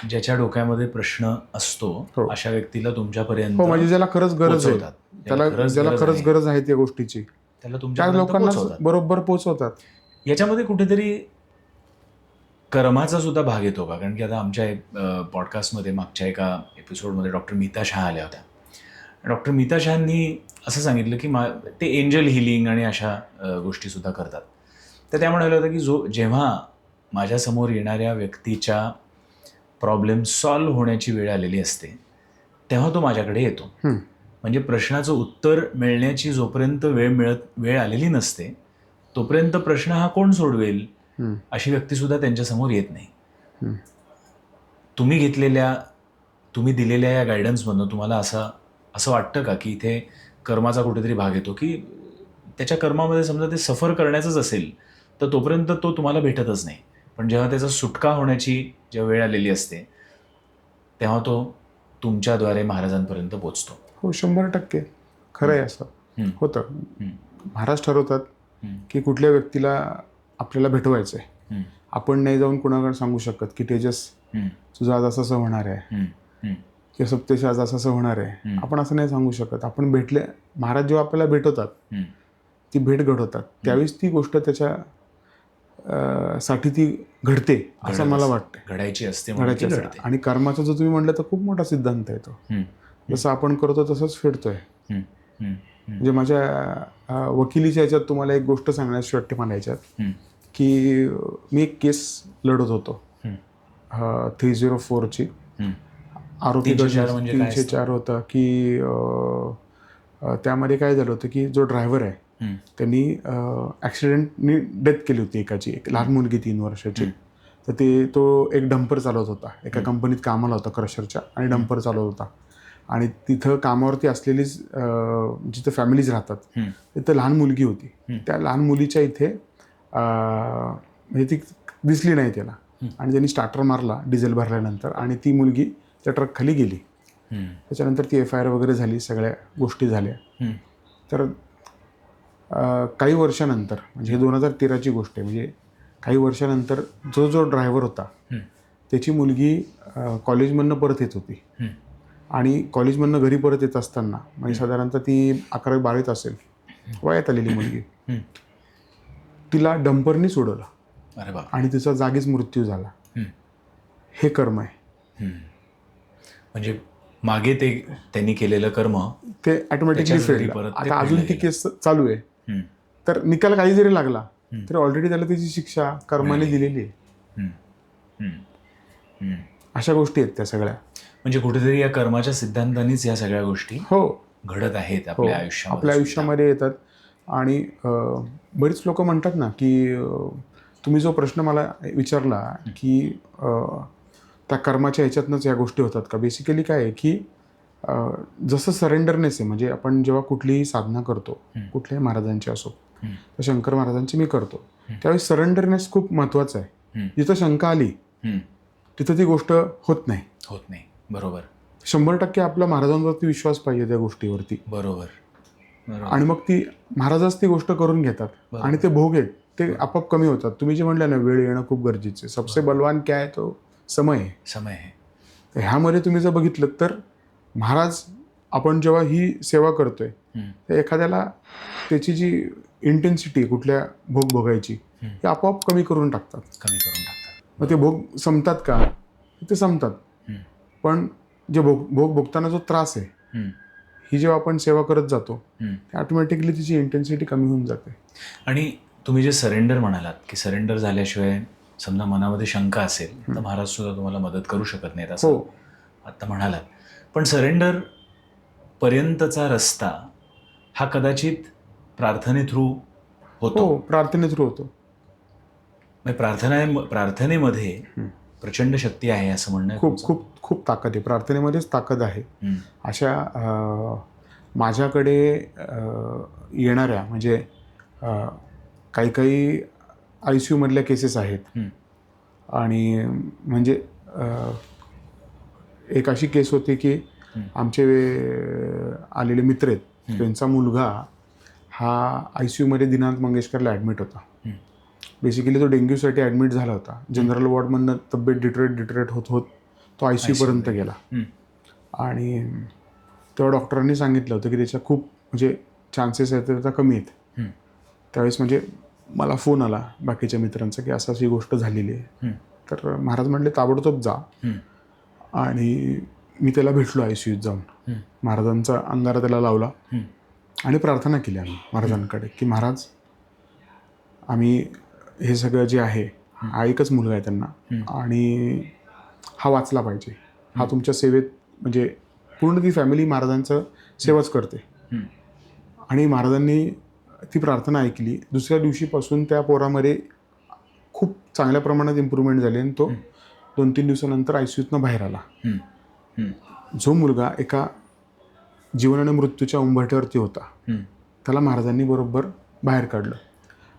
ज्याच्या डोक्यामध्ये प्रश्न असतो हो. अशा व्यक्तीला तुमच्यापर्यंत, हो, म्हणजे ज्याला खरंच गरज आहे, ज्याला खरंच गरज आहे त्या गोष्टीची, त्याला त्या तुमच्या लोकांना बरोबर पोहोचवतात. याच्यामध्ये कुठेतरी कर्माचा सुद्धा भाग येतो का? कारण की आता आमच्या पॉडकास्टमध्ये मागच्या एका एपिसोडमध्ये डॉक्टर मीता शाह आल्या होत्या. डॉक्टर मीता शाहांनी असं सांगितलं की ते एंजल हिलिंग आणि अशा गोष्टी सुद्धा करतात. तर त्या म्हणाल्या होत्या की जेव्हा माझ्यासमोर येणाऱ्या व्यक्तीच्या प्रॉब्लेम सॉल्व्ह होण्याची वेळ आलेली असते तेव्हा तो माझ्याकडे येतो. म्हणजे प्रश्नाचं उत्तर मिळण्याची जोपर्यंत वेळ आलेली नसते तोपर्यंत प्रश्न हा कोण सोडवेल अशी व्यक्तीसुद्धा त्यांच्यासमोर येत नाही. तुम्ही दिलेल्या या गायडन्समधनं तुम्हाला असं वाटतं का की इथे कर्माचा कुठेतरी भाग येतो, की त्याच्या कर्मामध्ये समजा ते सफर करण्याचंच असेल तर तोपर्यंत तो तुम्हाला भेटतच नाही, पण जेव्हा त्याचा सुटका होण्याची जेव्हा वेळ आलेली असते तेव्हा तो तुमच्याद्वारे महाराजांपर्यंत पोचतो? हो, 100% खरं आहे. असं होतं. महाराज ठरवतात की कुठल्या व्यक्तीला आपल्याला भेटवायचं आहे. आपण नाही जाऊन कुणाकडे सांगू शकत की तेजस तुझं आज असं होणार आहे किंवा सप्तेश आज असं होणार आहे. आपण असं नाही सांगू शकत. आपण महाराज जेव्हा आपल्याला भेटवतात, ती भेट घडवतात, त्यावेळेस ती गोष्ट त्याच्या साठी ती घडते असं मला वाटतं. घडायची असते. आणि कर्माचा जो तुम्ही म्हटलं तर खूप मोठा सिद्धांत आहे तो. जसं आपण करतो तसंच फेडतोय. म्हणजे माझ्या वकिलीच्या ह्याच्यात तुम्हाला एक गोष्ट सांगण्याची वाटते मला याच्यात, की मी एक केस लढत होतो 304ची. आरोपी 304 होता की त्यामध्ये काय झालं होतं की जो ड्रायव्हर आहे त्यांनी ॲक्सिडेंटनी डेथ केली होती एकाची, एक लहान मुलगी 3 वर्षाची. तर तो एक डंपर चालवत होता, एका कंपनीत कामाला होता क्रशरच्या, आणि डंपर चालवत होता. आणि तिथं कामावरती असलेलीच जिथं फॅमिलीज राहतात तिथं लहान मुलगी होती. त्या लहान मुलीच्या इथे म्हणजे ती दिसली नाही त्याला, आणि त्यांनी स्टार्टर मारला डिझेल भरल्यानंतर आणि ती मुलगी त्या ट्रकखाली गेली. त्याच्यानंतर ती FIR वगैरे झाली, सगळ्या गोष्टी झाल्या. तर काही वर्षानंतर, म्हणजे 2013ची गोष्ट आहे, म्हणजे काही वर्षानंतर जो ड्रायव्हर होता त्याची मुलगी कॉलेजमधनं परत येत होती. आणि कॉलेजमधनं घरी परत येत असताना, म्हणजे साधारणतः ती 11वी-12वीत असेल, वयात आलेली मुलगी, तिला डंपरनीच उडवलं आणि तिचा जागीच मृत्यू झाला. हे कर्म आहे. म्हणजे मागे ते त्यांनी केलेलं कर्म ते ऑटोमॅटिकली फेडलं. आता अजून ती केस चालू आहे, तर निकाल काही जरी लागला तरी ऑलरेडी त्याला त्याची शिक्षा कर्माने दिलेली आहे. अशा गोष्टी आहेत त्या सगळ्या. म्हणजे कुठेतरी या कर्माच्या सिद्धांतानीच या सगळ्या गोष्टी घडत आहेत आपल्या आयुष्यामध्ये येतात. आणि बरीच लोक म्हणतात ना की तुम्ही जो प्रश्न मला विचारला की त्या कर्माच्या ह्याच्यातनंच या गोष्टी होतात का, बेसिकली काय आहे की जसं सरेंडरनेस आहे, म्हणजे आपण जेव्हा कुठलीही साधना करतो, कुठल्याही महाराजांची असो, तर शंकर महाराजांची मी करतो, त्यावेळी सरेंडरनेस खूप महत्त्वाचं आहे. जिथं शंका आली तिथं ती गोष्ट होत नाही. बरोबर. 100% आपला महाराजांवरती विश्वास पाहिजे त्या गोष्टीवरती. बरोबर. आणि मग ती महाराजच ती गोष्ट करून घेतात आणि ते भोग आहेत ते आपोआप कमी होतात. तुम्ही जे म्हटलं ना, वेळ येणं खूप गरजेचं आहे. सबसे बलवान क्या आहे तो समय आहे. तर ह्यामध्ये तुम्ही जर बघितलं तर महाराज, आपण जेव्हा ही सेवा करतोय तर एखाद्याला त्याची जी इंटेन्सिटी कुठल्या भोग भोगायची हे आपोआप कमी करून टाकतात. मग ते भोग संपतात का? ते संपतात, पण जे भोग भोगताना जो त्रास आहे, ही जेव्हा आपण सेवा करत जातो ते ऑटोमॅटिकली तिची इंटेन्सिटी कमी होऊन जाते. आणि तुम्ही जे सरेंडर म्हणालात की सरेंडर झाल्याशिवाय समजा मनामध्ये शंका असेल तर महाराज सुद्धा तुम्हाला मदत करू शकत नाहीत असं हो. आता म्हणालात. पण सरेंडर पर्यंतचा रस्ता हा कदाचित प्रार्थने थ्रू होतो. हो, प्रार्थने थ्रू होतो. प्रार्थनेमध्ये प्रचंड शक्ती आहे असं म्हणणं आहे खूप तुमचं? खूप खूप ताकद आहे, प्रार्थनेमध्येच ताकद आहे. हं, अशा माझ्याकडे येणाऱ्या म्हणजे काही काही ICU मधल्या केसेस आहेत. हं, आणि म्हणजे एक अशी केस होती की आमचे आलेले मित्र आहेत, त्यांचा मुलगा हा ICU मध्ये दिनानाथ मंगेशकरला ॲडमिट होता. हं, बेसिकली तो डेंग्यूसाठी ॲडमिट झाला होता. जनरल वॉर्डमधनं तब्येत डिटरेट होत होत तो ICU पर्यंत गेला. हं, आणि तेव्हा डॉक्टरांनी सांगितलं होतं की त्याच्या खूप म्हणजे चान्सेस आहेत त्याचा कमी आहेत. हं, त्यावेळेस म्हणजे मला फोन आला बाकीच्या मित्रांचा की असं अशी गोष्ट झालेली आहे. हं, तर महाराज म्हणले ताबडतोब जा. हं, आणि मी त्याला भेटलो ICUत जाऊन. हं, महाराजांचा अंगारा त्याला लावला हं, आणि प्रार्थना केली आम्ही महाराजांकडे की महाराज आम्ही हे सगळं जे आहे, हा एकच मुलगा आहे त्यांना आणि हा वाचला पाहिजे. हा तुमच्या सेवेत म्हणजे पूर्ण ती फॅमिली महाराजांचं सेवाच करते. हं, आणि महाराजांनी ती प्रार्थना ऐकली. दुसऱ्या दिवशीपासून त्या पोरामध्ये खूप चांगल्या प्रमाणात इम्प्रूव्हमेंट झाली आणि तो 2-3 दिवसानंतर ICUतनं बाहेर आला. हं, हं, जो मुलगा एका जीवन आणि मृत्यूच्या उंबरठ्यावरती होता, हं, त्याला महाराजांनी बरोबर बाहेर काढलं.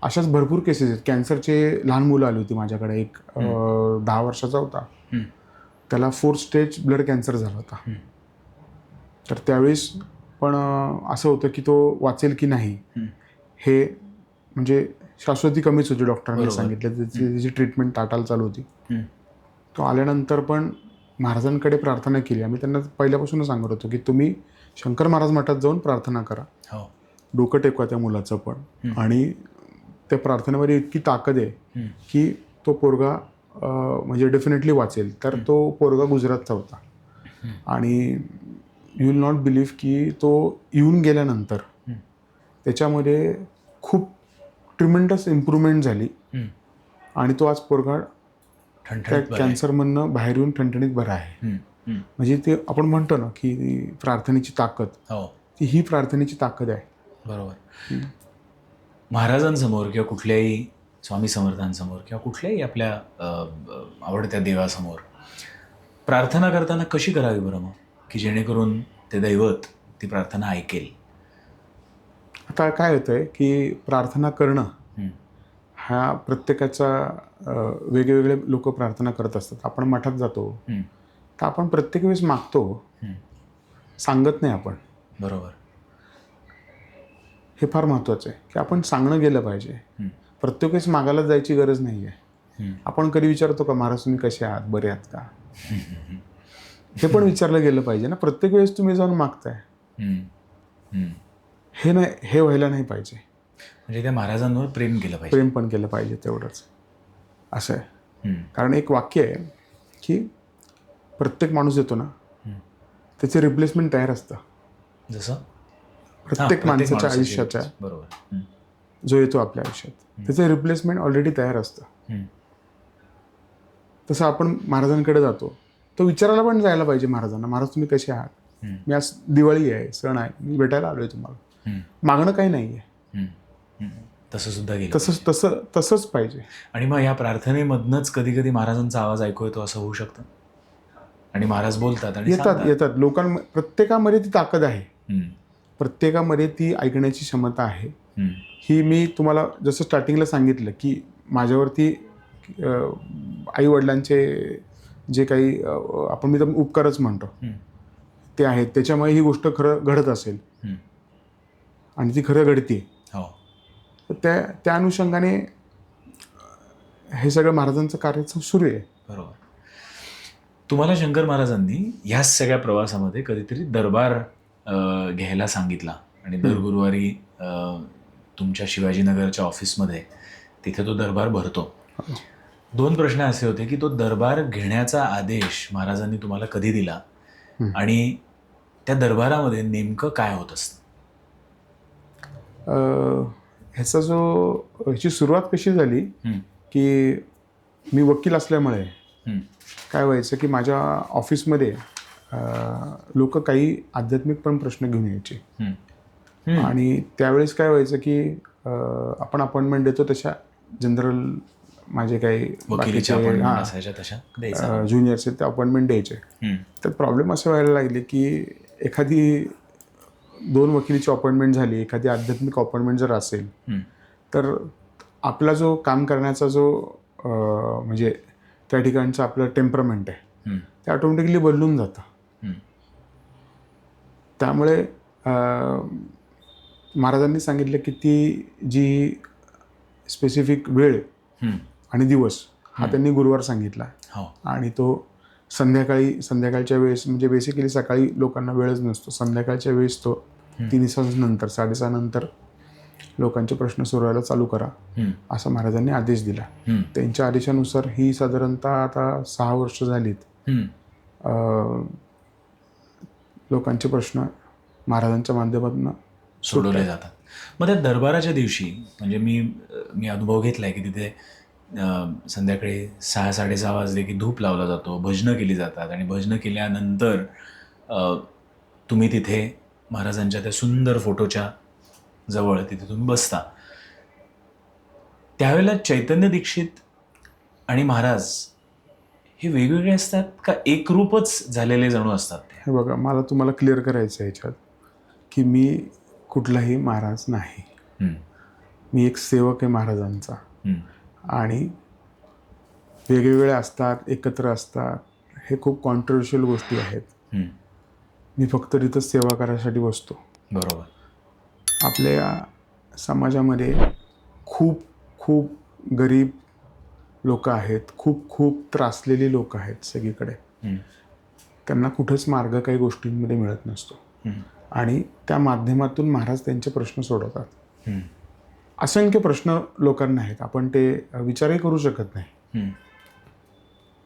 अशाच भरपूर केसेस आहेत. कॅन्सरचे लहान मुलं आली होती माझ्याकडे. एक 10 वर्षाचा होता. हं, त्याला 4th स्टेज ब्लड कॅन्सर झाला होता. हं. तर त्यावेळेस पण असं होतं की तो वाचेल की नाही हे म्हणजे शाश्वती कमीच होती. डॉक्टरांनी बरोबर. सांगितलं त्याची ट्रीटमेंट ताटाला चालू होती. हं, तो आल्यानंतर पण महाराजांकडे प्रार्थना केली. आम्ही त्यांना पहिल्यापासूनच सांगत होतो की तुम्ही शंकर महाराज मठात जाऊन प्रार्थना करा. हो. डोकं टेकवा त्या मुलाचं पण. आणि त्या प्रार्थनेमध्ये इतकी ताकद आहे हं, की तो पोरगा म्हणजे डेफिनेटली वाचेल. तर तो पोरगा गुजरातचा होता. आणि यू विल नॉट बिलीव्ह की तो येऊन गेल्यानंतर त्याच्यामध्ये खूप ट्रिमेंडस इम्प्रूव्हमेंट झाली. हं. आणि तो आज पोरगा त्या ठणठणीत बरं आहे. कॅन्सरमधनं बाहेर येऊन ठणठणीत बरा आहे. हं, हं. म्हणजे ते आपण म्हणतो ना की प्रार्थनेची ताकद, हो, ती ही प्रार्थनेची ताकद आहे. बरोबर. महाराजांसमोर किंवा कुठल्याही स्वामी समर्थांसमोर किंवा कुठल्याही आपल्या आवडत्या देवासमोर प्रार्थना करताना कशी करावी बरं मग, की जेणेकरून ते दैवत ती प्रार्थना ऐकेल? आता काय होतंय की प्रार्थना करणं हं, हा प्रत्येकाचा वेगवेगळे लोक प्रार्थना करत असतात. आपण मठात जातो हं, तर आपण प्रत्येक वेळेस मागतो, हं. सांगत नाही आपण. बरोबर. हे फार महत्त्वाचं आहे की आपण सांगणं गेलं पाहिजे. हं, प्रत्येक वेळेस मागायला जायची गरज नाही आहे. हं, आपण कधी विचारतो का महाराज तुम्ही कसे आहात, बरे आहात का? हे पण विचारलं गेलं पाहिजे ना. प्रत्येक वेळेस तुम्ही जाऊन मागताय, हं, हं. हे नाही, हे व्हायला नाही पाहिजे. म्हणजे त्या महाराजांवर प्रेम केलं पाहिजे. प्रेम पण केलं पाहिजे तेवढंच. असं आहे. हं, कारण एक वाक्य आहे की प्रत्येक माणूस येतो ना, त्याचे रिप्लेसमेंट तयार असतं. जसं प्रत्येक माणसाच्या माणसाची आयुष्याच्या बरोबर. हं, जो येतो आपल्या आयुष्यात त्याचं रिप्लेसमेंट ऑलरेडी तयार असतं. हं, तसं आपण महाराजांकडे जातो, तो विचारायला पण जायला पाहिजे महाराजांना, महाराज तुम्ही कसे आहात, हं, मी आज दिवाळी आहे, सण आहे, मी भेटायला आलोय तुम्हाला. हं, मागणं काही नाही आहे. हं, हं. तसं सुद्धा गेलं. तसंच पाहिजे. आणि मग या प्रार्थनेमधनंच कधी कधी महाराजांचा आवाज ऐकू येतो असं होऊ शकतं. आणि महाराज बोलतात आणि सांगतात. येतात प्रत्येकामध्ये ती ताकद आहे. हं, प्रत्येकामध्ये ती ऐकण्याची क्षमता आहे. हं, ही मी तुम्हाला जसं स्टार्टिंगला सांगितलं की माझ्यावरती आई वडिलांचे जे काही आपण मी तर उपकारच म्हणतो हं, ते आहेत, त्याच्यामुळे ही गोष्ट खरं घडत असेल हं. आणि ती खरं घडते. हो. तर त्या अनुषंगाने हे सगळं महाराजांचं कार्य सुरू आहे. बरोबर. तुम्हाला शंकर महाराजांनी ह्या सगळ्या प्रवासामध्ये कधीतरी दरबार घ्यायला सांगितला आणि दर गुरुवारी तुमच्या शिवाजीनगरच्या ऑफिसमध्ये तिथे तो दरबार भरतो. 2 प्रश्न असे होते की तो दरबार घेण्याचा आदेश महाराजांनी तुम्हाला कधी दिला आणि त्या दरबारामध्ये नेमकं काय होत असतं? ह्याची सुरुवात कशी झाली हं, की मी वकील असल्यामुळे हम्म. काय व्हायचं की माझ्या ऑफिसमध्ये लोक काही आध्यात्मिक पण प्रश्न घेऊन यायचे. हम्म. आणि त्यावेळेस काय व्हायचं की आपण अपॉइंटमेंट देतो तशा जनरल माझे काही वकिलीच्या अपॉइंटमेंट असायच्या तशा द्यायचा. ज्युनियर्स आहेत ते अपॉइंटमेंट द्यायचे. तर प्रॉब्लेम असे व्हायला लागले की एखादी 2 वकिलीची अपॉइंटमेंट झाली, एखादी आध्यात्मिक अपॉइंटमेंट जर असेल तर आपला जो काम करण्याचा जो म्हणजे त्या ठिकाणचं आपलं टेम्परमेंट आहे ते ऑटोमॅटिकली बदलून जातं. त्यामुळे महाराजांनी सांगितलं की ती जी स्पेसिफिक वेळ आणि दिवस हा त्यांनी गुरुवार सांगितला. आणि तो संध्याकाळच्या वेळेस, म्हणजे बेसिकली सकाळी लोकांना वेळच नसतो, संध्याकाळच्या वेळेस तो 3:30 नंतर 6:30 नंतर लोकांचे प्रश्न सोडवायला चालू करा असा महाराजांनी आदेश दिला. त्यांच्या आदेशानुसार ही साधारणतः आता 6 वर्ष झालीत लोकांचे प्रश्न महाराजांच्या माध्यमातून सोडवले जातात. मग त्या दरबाराच्या दिवशी म्हणजे मी अनुभव घेतलाय की तिथे संध्याकाळी 6-6:30 वाजले की धूप लावला जातो, भजनं केली जातात आणि भजनं केल्यानंतर तुम्ही तिथे महाराजांच्या त्या सुंदर फोटोच्या जवळ तिथे तुम्ही बसता. त्यावेळेला चैतन्य दीक्षित आणि महाराज हे वेगवेगळे असतात का एकरूपच झालेले जणू असतात ते? हे बघा, मला तुम्हाला क्लिअर करायचं आहे याच्यात की मी कुठलाही महाराज नाही. मी एक सेवक आहे महाराजांचा. आणि वेगवेगळे असतात, एकत्र असतात, हे खूप कॉन्ट्रोवर्शियल गोष्टी आहेत. मी फक्त तिथं सेवा करायसाठी बसतो. बरोबर. आपल्या समाजामध्ये खूप खूप गरीब लोक आहेत, खूप खूप त्रासलेली लोक आहेत सगळीकडे. त्यांना कुठेच मार्ग काही गोष्टींमध्ये मिळत नसतो. आणि त्या माध्यमातून महाराज त्यांचे प्रश्न सोडवतात. असंख्य प्रश्न लोकांना आहेत, आपण ते विचारही करू शकत नाही.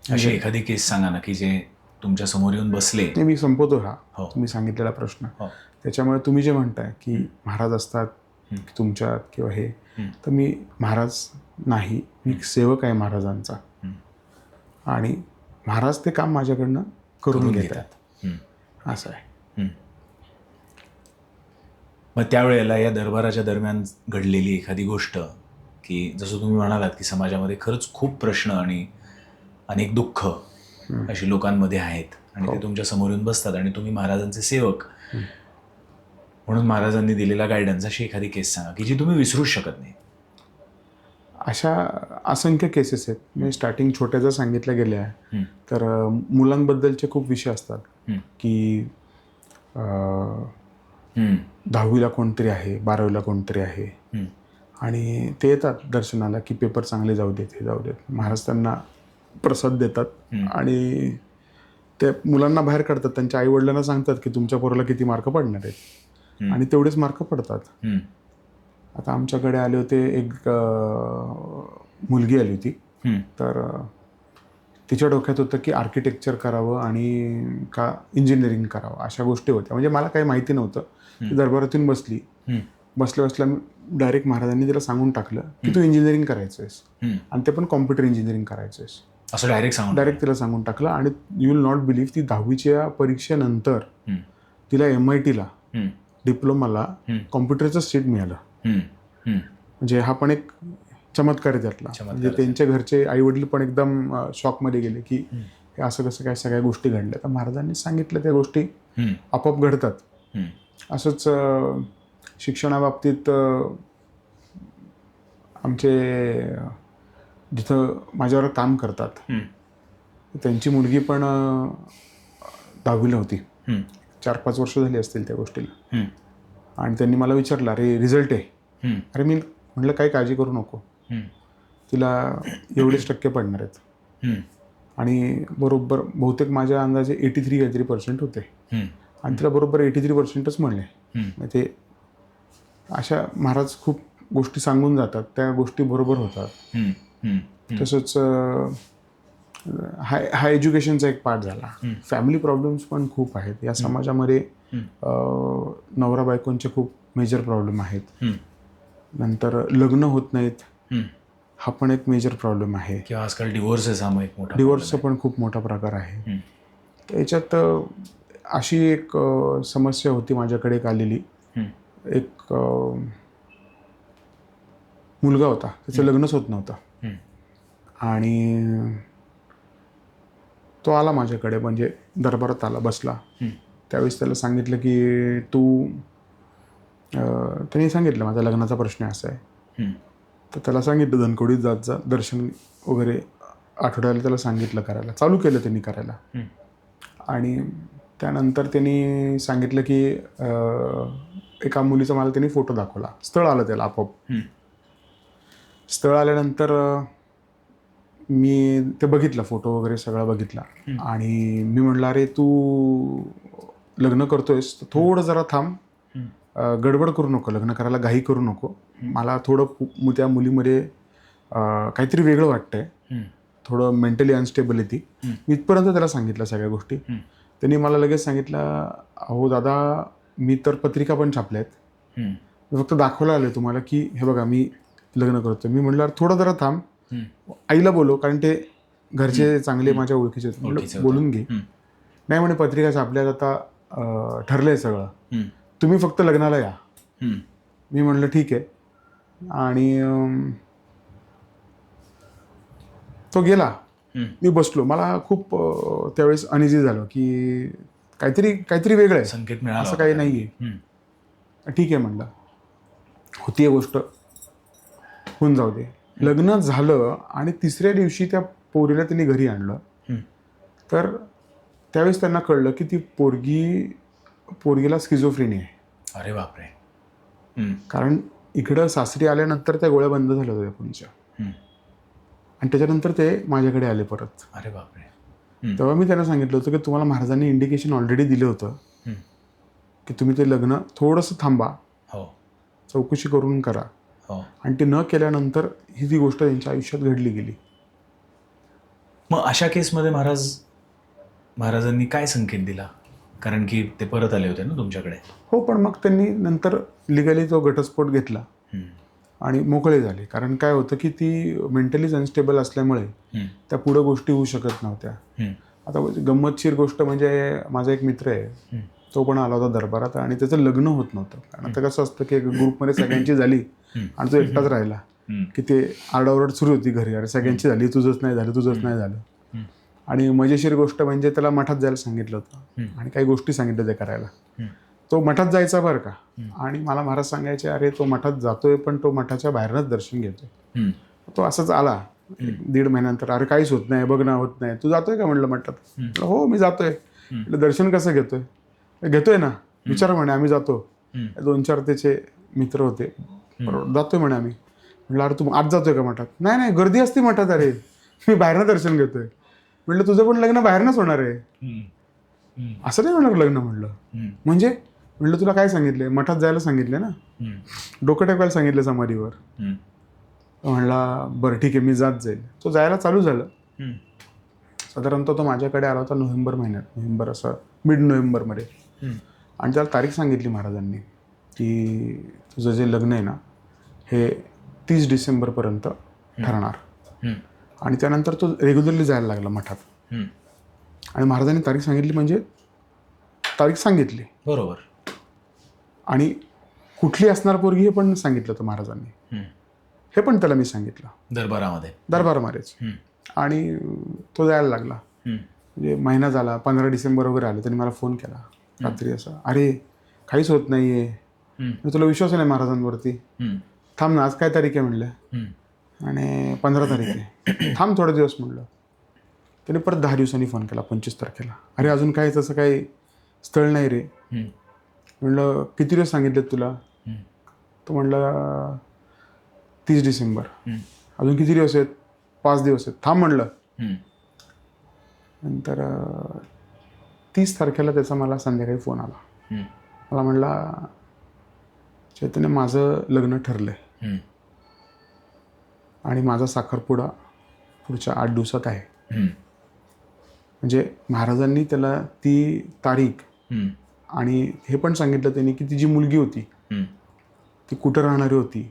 अशी एखादी केस सांगा ना की जे तुमच्या समोर येऊन बसले. मी संपवतो हा तुम्ही सांगितलेला प्रश्न. त्याच्यामुळे तुम्ही जे म्हणताय की महाराज असतात तुमच्यात किंवा हे, तर मी महाराज नाही, मी सेवक आहे महाराजांचा. आणि महाराज ते काम माझ्याकडनं करून घेतात असं आहे. मग त्यावेळेला या दरबाराच्या दरम्यान घडलेली एखादी गोष्ट की जसं तुम्ही म्हणालात की समाजामध्ये खरंच खूप प्रश्न आणि अनेक दुःख अशी लोकांमध्ये आहेत आणि ते तुमच्या समोर येऊन बसतात आणि तुम्ही महाराजांचे सेवक म्हणून महाराजांनी दिलेला गायडन्स, अशी एखादी केस सांगा की जी तुम्ही विसरूच शकत नाही. अशा असंख्य केसेस आहेत. म्हणजे स्टार्टिंग छोट्या जर सांगितल्या गेल्या तर मुलांबद्दलचे खूप विषय असतात की 10वीला कोणतरी आहे, 12वीला कोणतरी आहे आणि ते येतात दर्शनाला की पेपर चांगले जाऊ देत, हे जाऊ देत. महाराज त्यांना प्रसाद देतात आणि त्या मुलांना बाहेर काढतात. त्यांच्या आईवडिलांना सांगतात की तुमच्या पोराला किती मार्क पडणार आहेत आणि तेवढेच मार्क पडतात. आता आमच्याकडे आले होते, एक मुलगी आली होती. तर तिच्या डोक्यात होतं की आर्किटेक्चर करावं आणि का इंजिनिअरिंग करावं, अशा गोष्टी होत्या. म्हणजे मला काही माहिती नव्हतं. ती दरबारातून बसल्या डायरेक्ट महाराजांनी तिला सांगून टाकलं की तू इंजिनिअरिंग करायचं आहेस आणि ते पण कॉम्प्युटर इंजिनिअरिंग करायचं आहेस असं डायरेक्ट तिला सांगून टाकलं. आणि यू विल नॉट बिलीव्ह, ती 10वीच्या परीक्षेनंतर तिला MITला डिप्लोमाला कॉम्प्युटरचं सीट मिळालं. म्हणजे हा पण एक चमत्कार आहे त्यातला. म्हणजे त्यांच्या घरचे आईवडील पण एकदम शॉकमध्ये गेले की हे असं कसं काय सगळ्या गोष्टी घडल्या. तर महाराजांनी सांगितलं त्या गोष्टी आपोआप घडतात. असंच शिक्षणाबाबतीत आमचे जिथं माझ्यावर काम करतात त्यांची मुलगी पण 10वीला होती. 4-5 वर्ष झाली असतील त्या गोष्टीला. आणि त्यांनी मला विचारलं, अरे रिझल्ट आहे? अरे मी म्हटलं काही काळजी करू नको, तिला एवढेच टक्के पडणार आहेत. आणि बरोबर बहुतेक माझ्या अंदाजे 83 काहीतरी % होते आणि तिला बरोबर 83%च म्हणले. ते अशा महाराज खूप गोष्टी सांगून जातात, त्या गोष्टी बरोबर होतात. तसंच हा एज्युकेशनचा एक पार्ट झाला. फॅमिली प्रॉब्लेम्स पण खूप आहेत या समाजामध्ये. नवरा बायकोंचे खूप मेजर प्रॉब्लेम आहेत. नंतर लग्न होत नाहीत, हा पण एक मेजर प्रॉब्लेम आहे. किंवा आजकाल डिवोर्सेस हा एक मोठा डिवोर्सचा पण खूप मोठा प्रकार आहे. हं. याच्यात अशी एक समस्या होती माझ्याकडे एक आलेली. हं. एक मुलगा होता, त्याचं लग्नच होत नव्हतं. हं. आणि तो आला माझ्याकडे, म्हणजे दरबारात आला, बसला. हं. त्यावेळेस त्याला सांगितलं की त्यांनी सांगितलं माझा लग्नाचा प्रश्न असा आहे. हं. तर त्याला सांगितलं धनकोडीत जात जा, दर्शन वगैरे आठवड्याला त्याला सांगितलं करायला, चालू केलं त्यांनी करायला. हं. आणि त्यानंतर त्यांनी सांगितलं की एका मुलीचा मला त्यांनी फोटो दाखवला, स्थळ आलं त्याला आपोआप. हं. स्थळ आल्यानंतर मी ते बघितलं, फोटो वगैरे सगळं बघितला. आणि मी म्हटलं अरे तू लग्न करतोयस तर थोडं जरा थांब, गडबड करू नको, लग्न करायला घाई करू नको. मला थोडं त्या मुलीमध्ये काहीतरी वेगळं वाटतंय, थोडं मेंटली अनस्टेबल आहे ती. मी इथपर्यंत त्याला सांगितलं सगळ्या गोष्टी. त्यांनी मला लगेच सांगितलं अहो दादा मी तर पत्रिका पण छापल्या आहेत, मी फक्त दाखवायला आलोय तुम्हाला की हे बघा मी लग्न करतोय. मी म्हटलं थोडं जरा थांब, आईला बोलव, कारण ते घरचे चांगले माझ्या ओळखीचे आहेत, बोलून घे. नाही म्हणे पत्रिका छापल्यात, आता ठरलंय सगळं, तुम्ही फक्त लग्नाला या. मी म्हटलं ठीक आहे. आणि तो गेला. मी बसलो. मला खूप त्यावेळेस अनइझी झालं की काहीतरी वेगळं आहे, संकेत मिळाला, असं काही नाही आहे. ठीक आहे म्हटलं, होती आहे गोष्ट, होऊन जाऊ दे. लग्न झालं आणि तिसऱ्या दिवशी त्या पोरीला त्यांनी घरी आणलं. तर त्यावेळेस त्यांना कळलं की ती पोरगीला स्किझोफ्रेनिया आहे. अरे बापरे. कारण इकडं सासरी आल्यानंतर त्या गोळ्या बंद झाल्या होत्या पुढच्या, आणि त्याच्यानंतर ते माझ्याकडे आले परत. अरे बापरे. तेव्हा मी त्यांना सांगितलं होतं की तुम्हाला महाराजांनी इंडिकेशन ऑलरेडी दिलं होतं की तुम्ही ते लग्न थोडंसं थांबा, चौकशी करून करा. आणि ते न केल्यानंतर ही ती गोष्ट त्यांच्या आयुष्यात घडली गेली. मग अशा केसमध्ये महाराजांनी काय संकेत दिला? कारण की ते परत आले होते ना तुमच्याकडे. हो, पण मग त्यांनी नंतर लिगली तो घटस्फोट घेतला आणि मोकळे झाले. कारण काय होतं की ती मेंटलीच अनस्टेबल असल्यामुळे त्या पुढं गोष्टी होऊ शकत नव्हत्या. आता गंमतशीर गोष्ट म्हणजे माझा एक मित्र आहे, तो पण आला होता दरबारात आणि त्याचं लग्न होत नव्हतं. कारण आता कसं असतं की ग्रुपमध्ये सगळ्यांची झाली आणि तो एकटाच राहिला की ते आरडाओरड सुरू होती घरी, अरे सगळ्यांची झाली, तुझंच नाही झालं. आणि मजेशीर गोष्ट म्हणजे त्याला मठात जायला सांगितलं होतं आणि काही गोष्टी सांगितल्या त्या करायला. तो मठात जायचा बरं का, आणि मला महाराज सांगायचे अरे तो मठात जातोय पण तो मठाच्या बाहेरनच दर्शन घेतोय. तो असंच आला 1.5 महिन्यानंतर, अरे काहीच होत नाही, बघ ना होत नाही, तू जातोय का म्हटलं मठात? हो मी जातोय. दर्शन कसं घेतोय ना, विचार म्हणे. आम्ही जातो, 2-4 त्याचे मित्र होते, जातोय म्हणे आम्ही. म्हटलं अरे तू आज जातोय का मठात? नाही गर्दी असते मठात, अरे मी बाहेरनं दर्शन घेतोय. म्हटलं तुझं पण लग्न बाहेरनंच होणार आहे. असं नाही होणार लग्न. म्हटलं म्हणजे म्हटलं तुला काय सांगितलंय? मठात जायला सांगितलं ना, डोकं टेकवायला सांगितलं समाधीवर. म्हणला बरं ठीक आहे मी जात जाईल. तो जायला चालू झालं. साधारणतः तो माझ्याकडे आला होता नोव्हेंबर महिन्यात, नोव्हेंबर असं मिड नोव्हेंबरमध्ये. आणि त्याला तारीख सांगितली महाराजांनी की तुझं जे लग्न आहे ना हे 30 डिसेंबरपर्यंत ठरणार. आणि त्यानंतर तो रेग्युलरली जायला लागला मठात. आणि महाराजांनी तारीख सांगितली म्हणजे तारीख सांगितली बरोबर. आणि कुठली असणार पोरगी हे पण सांगितलं होतं महाराजांनी. हे पण त्याला मी सांगितलं दरबारामध्येच. आणि तो जायला लागला. म्हणजे महिना झाला, 15 डिसेंबर वगैरे आले. त्यांनी मला फोन केला रात्री असं, अरे काहीच होत नाहीये, तुला विश्वास नाही महाराजांवरती, थांब ना, आज काय तारीख आहे म्हणलं, आणि 15 तारीख आहे, थांब थोडे दिवस म्हणलं. त्याने परत 10 दिवसांनी फोन केला, 25 तारखेला, अरे अजून काही तसं काही स्थळ नाही रे. म्हणलं किती दिवस सांगितलेत तुला? तो म्हणलं 30 डिसेंबर. अजून किती दिवस आहेत? 5 दिवस आहेत, थांब म्हणलं. नंतर 30 तारखेला त्याचा मला संध्याकाळी फोन आला. मला म्हणला चैतन्य माझं लग्न ठरलंय आणि माझा साखरपुडा पुढच्या 8 दिवसात आहे. म्हणजे महाराजांनी त्याला ती तारीख आणि हे पण सांगितलं त्यांनी की ती जी मुलगी होती ती कुठं राहणारी होती,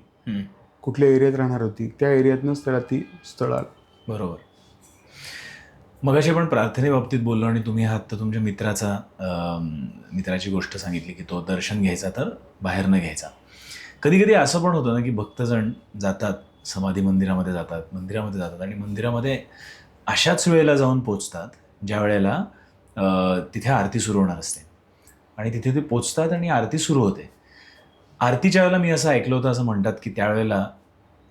कुठल्या एरियात राहणार होती त्या एरियातनंच त्याला ती स्थळ आलं. बरोबर. मगाशी आपण प्रार्थनेबाबतीत बोललो आणि तुम्ही आहात तर तुमच्या मित्राची गोष्ट सांगितली की तो दर्शन घ्यायचा तर बाहेर न घ्यायचा. कधी कधी असं पण होतं ना की भक्तजण जातात समाधी मंदिरामध्ये जातात आणि मंदिरामध्ये अशाच वेळेला जाऊन पोचतात ज्या वेळेला तिथे आरती सुरू होणार असते आणि तिथे ते पोचतात आणि आरती सुरू होते. आरतीच्या वेळेला मी असं ऐकलं होतं, असं म्हणतात की त्यावेळेला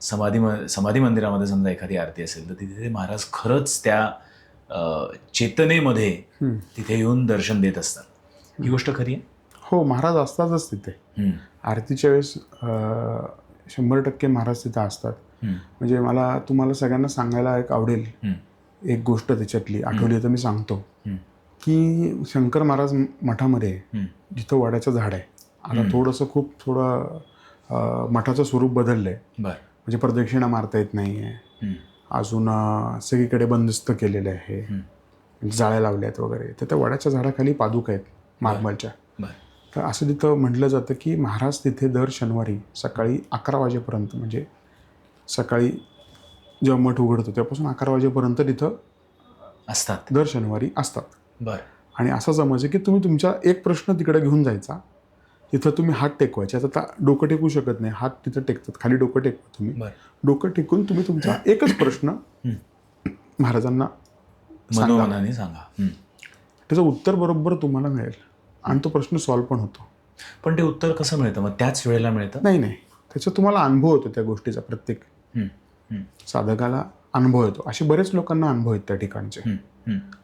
समाधी मंदिरामध्ये समजा एखादी आरती असेल तर तिथे ते महाराज खरंच त्या चेतनेमध्ये तिथे येऊन दर्शन देत असतात. ही गोष्ट खरी आहे? हो, महाराज असतातच तिथे. आरतीच्या वेळेस 100% महाराज तिथे असतात. म्हणजे मला तुम्हाला सगळ्यांना सांगायला एक आवडेल एक गोष्ट त्याच्यातली, आठवली तर मी सांगतो की शंकर महाराज मठामध्ये जिथं वडाचं झाड आहे, आता थोडं मठाचं स्वरूप बदललंय. म्हणजे प्रदक्षिणा मारता येत नाही आहे, अजून सगळीकडे बंदिस्त केलेलं आहे, जाळ्या लावल्या आहेत वगैरे. तर त्या वडाच्या झाडाखाली पादुका आहेत मार्बलच्या. तर असं तिथं म्हटलं जातं की महाराज तिथे दर शनिवारी सकाळी 11 वाजेपर्यंत, म्हणजे सकाळी जेव्हा मठ उघडतो त्यापासून 11 वाजेपर्यंत तिथं असतात, दर शनिवारी असतात. बरं. आणि असं समजायचं की तुम्ही तुमचा एक प्रश्न तिकडे घेऊन जायचा, तिथं तुम्ही हात टेकवायचे. आता डोकं टेकू शकत नाही, हात तिथं टेकतात, खाली डोकं टेकवा तुम्ही. डोकं टेकून तुम्ही तुमचा एकच प्रश्न महाराजांना मनोमनाने सांगा. त्याचं उत्तर बरोबर तुम्हाला मिळेल आणि तो प्रश्न सॉल्व्ह पण होतो. पण ते उत्तर कसं मिळतं मग? त्याच वेळेला मिळतं? नाही, त्याचा तुम्हाला अनुभव होतो त्या गोष्टीचा. प्रत्येक साधकाला अनुभव येतो. असे बरेच लोकांना अनुभव आहेत त्या ठिकाणचे.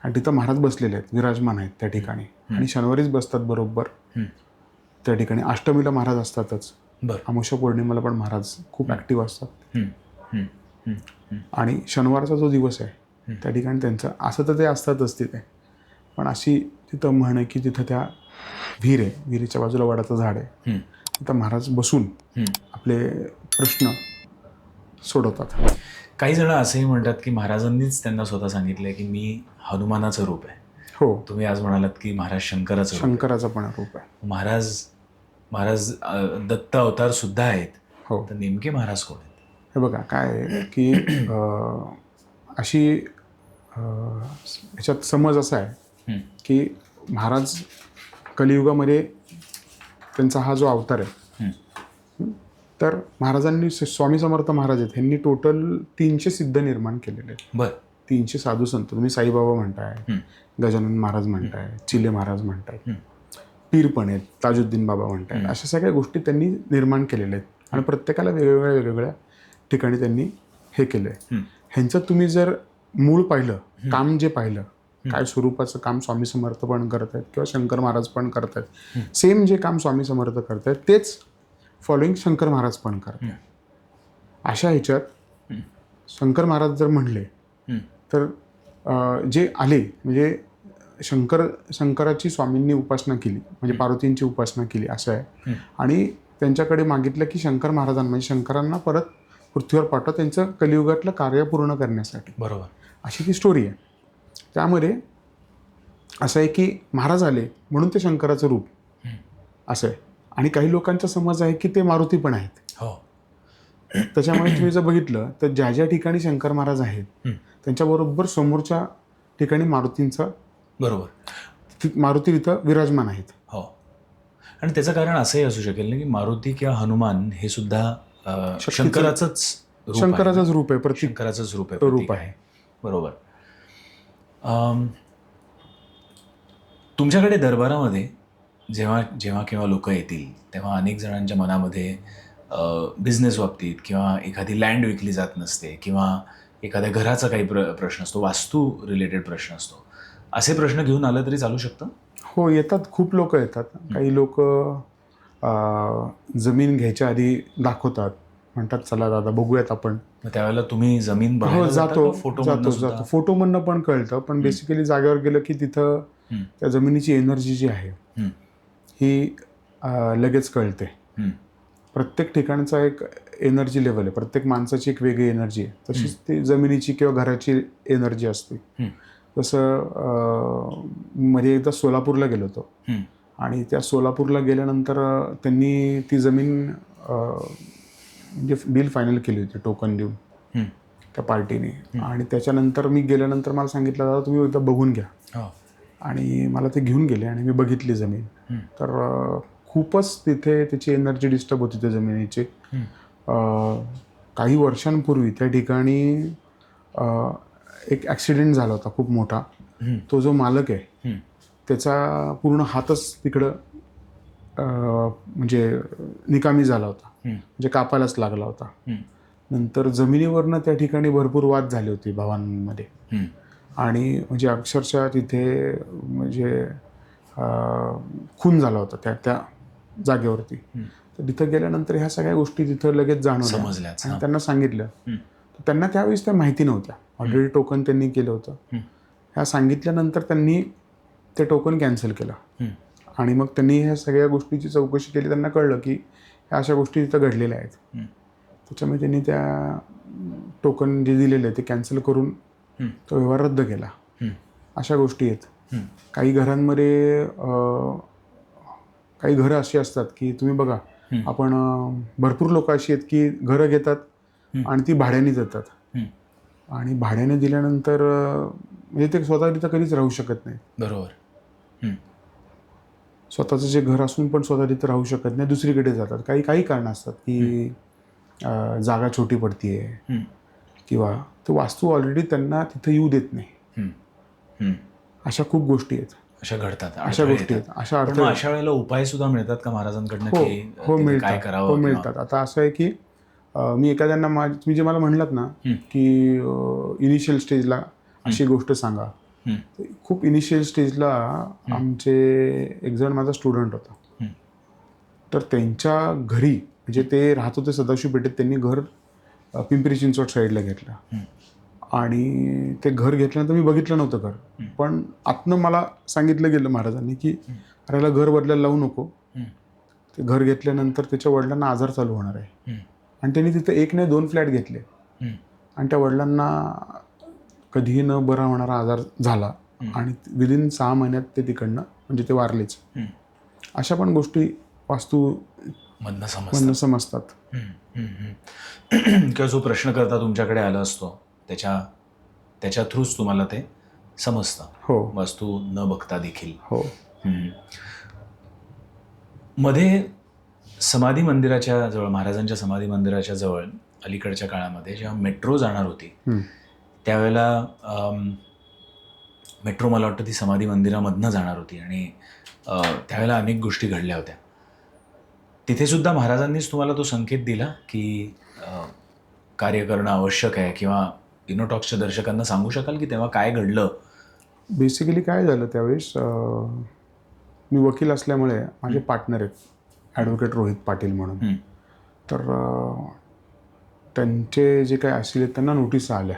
आणि तिथं महाराज बसलेले आहेत, विराजमान आहेत त्या ठिकाणी. आणि शनिवारीच बसतात बरोबर त्या ठिकाणी. अष्टमीला महाराज असतातच, अमावस्या पौर्णिमेला पण महाराज खूप ॲक्टिव्ह असतात. आणि शनिवारचा जो दिवस आहे त्या ठिकाणी त्यांचं असं तर ते असतातच तिथे. पण अशी तिथं म्हण आहे की तिथं त्या विहीर आहे, विहिरीच्या बाजूला वडाचं झाड आहे, तिथं महाराज बसून आपले प्रश्न सोडवतात. काही जण असंही म्हणतात की महाराजांनीच त्यांना स्वतः सांगितलंय की मी हनुमानाचं रूप आहे. हो, तुम्ही आज म्हणालात की महाराज शंकराचं पण रूप आहे. महाराज दत्त अवतार सुद्धा आहेत. हो. तर नेमके महाराज कोण आहेत? हे बघा काय आहे की अशी ह्याच्यात समज असा आहे की महाराज कलियुगामध्ये त्यांचा हा जो अवतार आहे, तर महाराजांनी स्वामी समर्थ महाराज आहेत, ह्यांनी टोटल 300 सिद्ध निर्माण केलेले आहेत. 300 साधू संत. तुम्ही साईबाबा म्हणताय, गजानन महाराज म्हणताय, चिले महाराज म्हणताय, पीर पण आहेत, ताजुद्दीन बाबा म्हणताय. अशा सगळ्या गोष्टी त्यांनी निर्माण केलेल्या आहेत आणि प्रत्येकाला वेगवेगळ्या ठिकाणी त्यांनी हे केलं आहे. ह्यांचं तुम्ही जर मूळ पाहिलं, काम जे पाहिलं, काय स्वरूपाचं काम स्वामी समर्थ पण करत आहेत किंवा शंकर महाराज पण करत आहेत, सेम जे काम स्वामी समर्थ करत आहेत तेच फॉलोइंग शंकर महाराज पण करत आहेत. अशा ह्याच्यात शंकर महाराज जर म्हणले तर जे आले म्हणजे शंकराची स्वामींनी उपासना केली, म्हणजे पार्वतींची उपासना केली असं आहे. आणि त्यांच्याकडे मागितलं की शंकर महाराजांना, म्हणजे शंकरांना परत पृथ्वीवर पाठवा त्यांचं कलियुगातलं कार्य पूर्ण करण्यासाठी. बरोबर. अशी ती स्टोरी आहे. त्यामध्ये असं आहे की महाराज आले म्हणून ते शंकराचं रूप असं आहे. आणि काही लोकांचा समज आहे की ते मारुती पण आहेत. हो. त्याच्यामुळे तुम्ही जर बघितलं तर ज्या ज्या ठिकाणी शंकर महाराज आहेत त्यांच्याबरोबर समोरच्या ठिकाणी मारुतींचा मारुती तिथं विराजमान आहेत. हो. आणि त्याचं कारण असंही असू शकेल ना की मारुती किंवा हनुमान हे सुद्धा शंकराचंच रूप आहे, शंकराचंच रूप आहे. बरोबर. तुमच्याकडे दरबारामध्ये जेव्हा केव्हा लोक येतील तेव्हा अनेक जणांच्या मनामध्ये बिझनेस बाबतीत किंवा एखादी लँड विकली जात नसते किंवा एखाद्या घराचा काही प्रश्न असतो, वास्तू रिलेटेड प्रश्न असतो. असे प्रश्न घेऊन आलं तरी चालू शकतं? हो, येतात. खूप लोक येतात. काही लोक जमीन घ्यायच्या आधी दाखवतात, म्हणतात चला दादा बघूयात आपण. त्यावेळेला तुम्ही जमीन जातो. फोटोमधनं पण कळतं, पण बेसिकली जागेवर गेलं की तिथं त्या जमिनीची एनर्जी जी आहे ही लगेच कळते. प्रत्येक ठिकाणचा एक एनर्जी लेवल आहे, प्रत्येक माणसाची एक वेगळी एनर्जी आहे. तशीच ती जमिनीची किंवा घराची एनर्जी असते. तसं मध्ये एकदा सोलापूरला गेलो होतो आणि त्या सोलापूरला गेल्यानंतर त्यांनी ती जमीन म्हणजे डील फायनल केली होती टोकन देऊन हं. त्या पार्टीने. आणि त्याच्यानंतर मी गेल्यानंतर मला सांगितलं दादा तुम्ही एकदा बघून घ्या. हो. आणि मला ते घेऊन गेले आणि मी बघितली जमीन. तर खूपच तिथे त्याची एनर्जी डिस्टर्ब होती त्या जमिनीची. काही वर्षांपूर्वी त्या ठिकाणी एक ॲक्सिडेंट झाला होता खूप मोठा. तो जो मालक आहे त्याचा पूर्ण हातच तिकडं म्हणजे निकामी झाला होता, म्हणजे कापायलाच लागला होता. नंतर जमिनीवरनं त्या ठिकाणी भरपूर वाद झाले होते भावांमध्ये. आणि म्हणजे अक्षरशः तिथे म्हणजे खून झाला होता त्या जागेवरती. तर तिथं गेल्यानंतर ह्या सगळ्या गोष्टी तिथं लगेच जाणवल्या समजल्या. आणि त्यांना सांगितलं. तर त्यांना त्यावेळेस त्या माहिती नव्हत्या. ऑलरेडी टोकन त्यांनी केलं होतं. ह्या सांगितल्यानंतर त्यांनी ते टोकन कॅन्सल केलं. आणि मग त्यांनी ह्या सगळ्या गोष्टीची चौकशी केली. त्यांना कळलं की ह्या अशा गोष्टी तिथं घडलेल्या आहेत. त्याच्यामुळे त्यांनी त्या टोकन जे दिलेले ते कॅन्सल करून तो व्यवहार रद्द केला. अशा गोष्टी आहेत. काही घरांमध्ये काही घरं अशी असतात की तुम्ही बघा आपण भरपूर लोक अशी आहेत की घरं घेतात आणि ती भाड्याने देतात. आणि भाड्याने दिल्यानंतर म्हणजे ते स्वतः तिथं कधीच राहू शकत नाही. बरोबर. स्वतःचं जे घर असून पण स्वतः तिथं राहू शकत नाही, दुसरीकडे जातात. काही काही कारणं असतात की जागा छोटी पडतीये किंवा तो वास्तू ऑलरेडी त्यांना तिथं येऊ देत नाही. अशा खूप गोष्टी आहेत. अशा घडतात, अशा गोष्टी आहेत. अशा पण मग अशा वेळेला उपाय सुद्धा मिळतात का महाराजांकडनं हो की हो तिथे मिळतात. काय हो करावं? मिळतात. आता असं आहे की मी एखाद्यांना तुम्ही जे मला म्हणलात ना की इनिशियल स्टेजला अशी गोष्ट सांगा. खूप इनिशियल स्टेजला आमचे एक जण माझा स्टुडंट होता. तर त्यांच्या घरी म्हणजे ते राहत होते सदाशिव पेठेत. त्यांनी घर पिंपरी चिंचवड साईडला घेतलं. आणि ते घर घेतल्यानंतर मी बघितलं नव्हतं घर. पण आतनं मला सांगितलं गेलं महाराजांनी की अरे याला घर बदलायला लावू नको. ते घर घेतल्यानंतर त्याच्या वडिलांना आजार चालू होणार आहे. आणि त्यांनी तिथं 1 नाही 2 फ्लॅट घेतले. आणि त्या वडिलांना कधीही न बरा होणारा आजार झाला. आणि विदिन 6 महिन्यात ते तिकडनं म्हणजे ते वारलेच. अशा पण गोष्टी वास्तू मधनं समजतात. किंवा जो प्रश्नकर्ता तुमच्याकडे आला असतो त्याच्या थ्रूच तुम्हाला ते समजतं. हो वास्तू न बघता देखील. हो. मध्ये समाधी मंदिराच्या जवळ, महाराजांच्या समाधी मंदिराच्या जवळ अलीकडच्या काळामध्ये जेव्हा मेट्रो जाणार होती त्यावेळेला मेट्रो मला वाटतं ती समाधी मंदिरामधनं जाणार होती. आणि त्यावेळेला अनेक गोष्टी घडल्या होत्या. तिथे सुद्धा महाराजांनीच तुम्हाला तो संकेत दिला की कार्य करणं आवश्यक आहे, किंवा इनोटॉक्सच्या दर्शकांना सांगू शकाल की तेव्हा काय घडलं? बेसिकली काय झालं त्यावेळेस मी वकील असल्यामुळे माझे पार्टनर आहेत ॲडव्होकेट रोहित पाटील म्हणून. तर त्यांचे जे काही असतील त्यांना नोटीस आल्या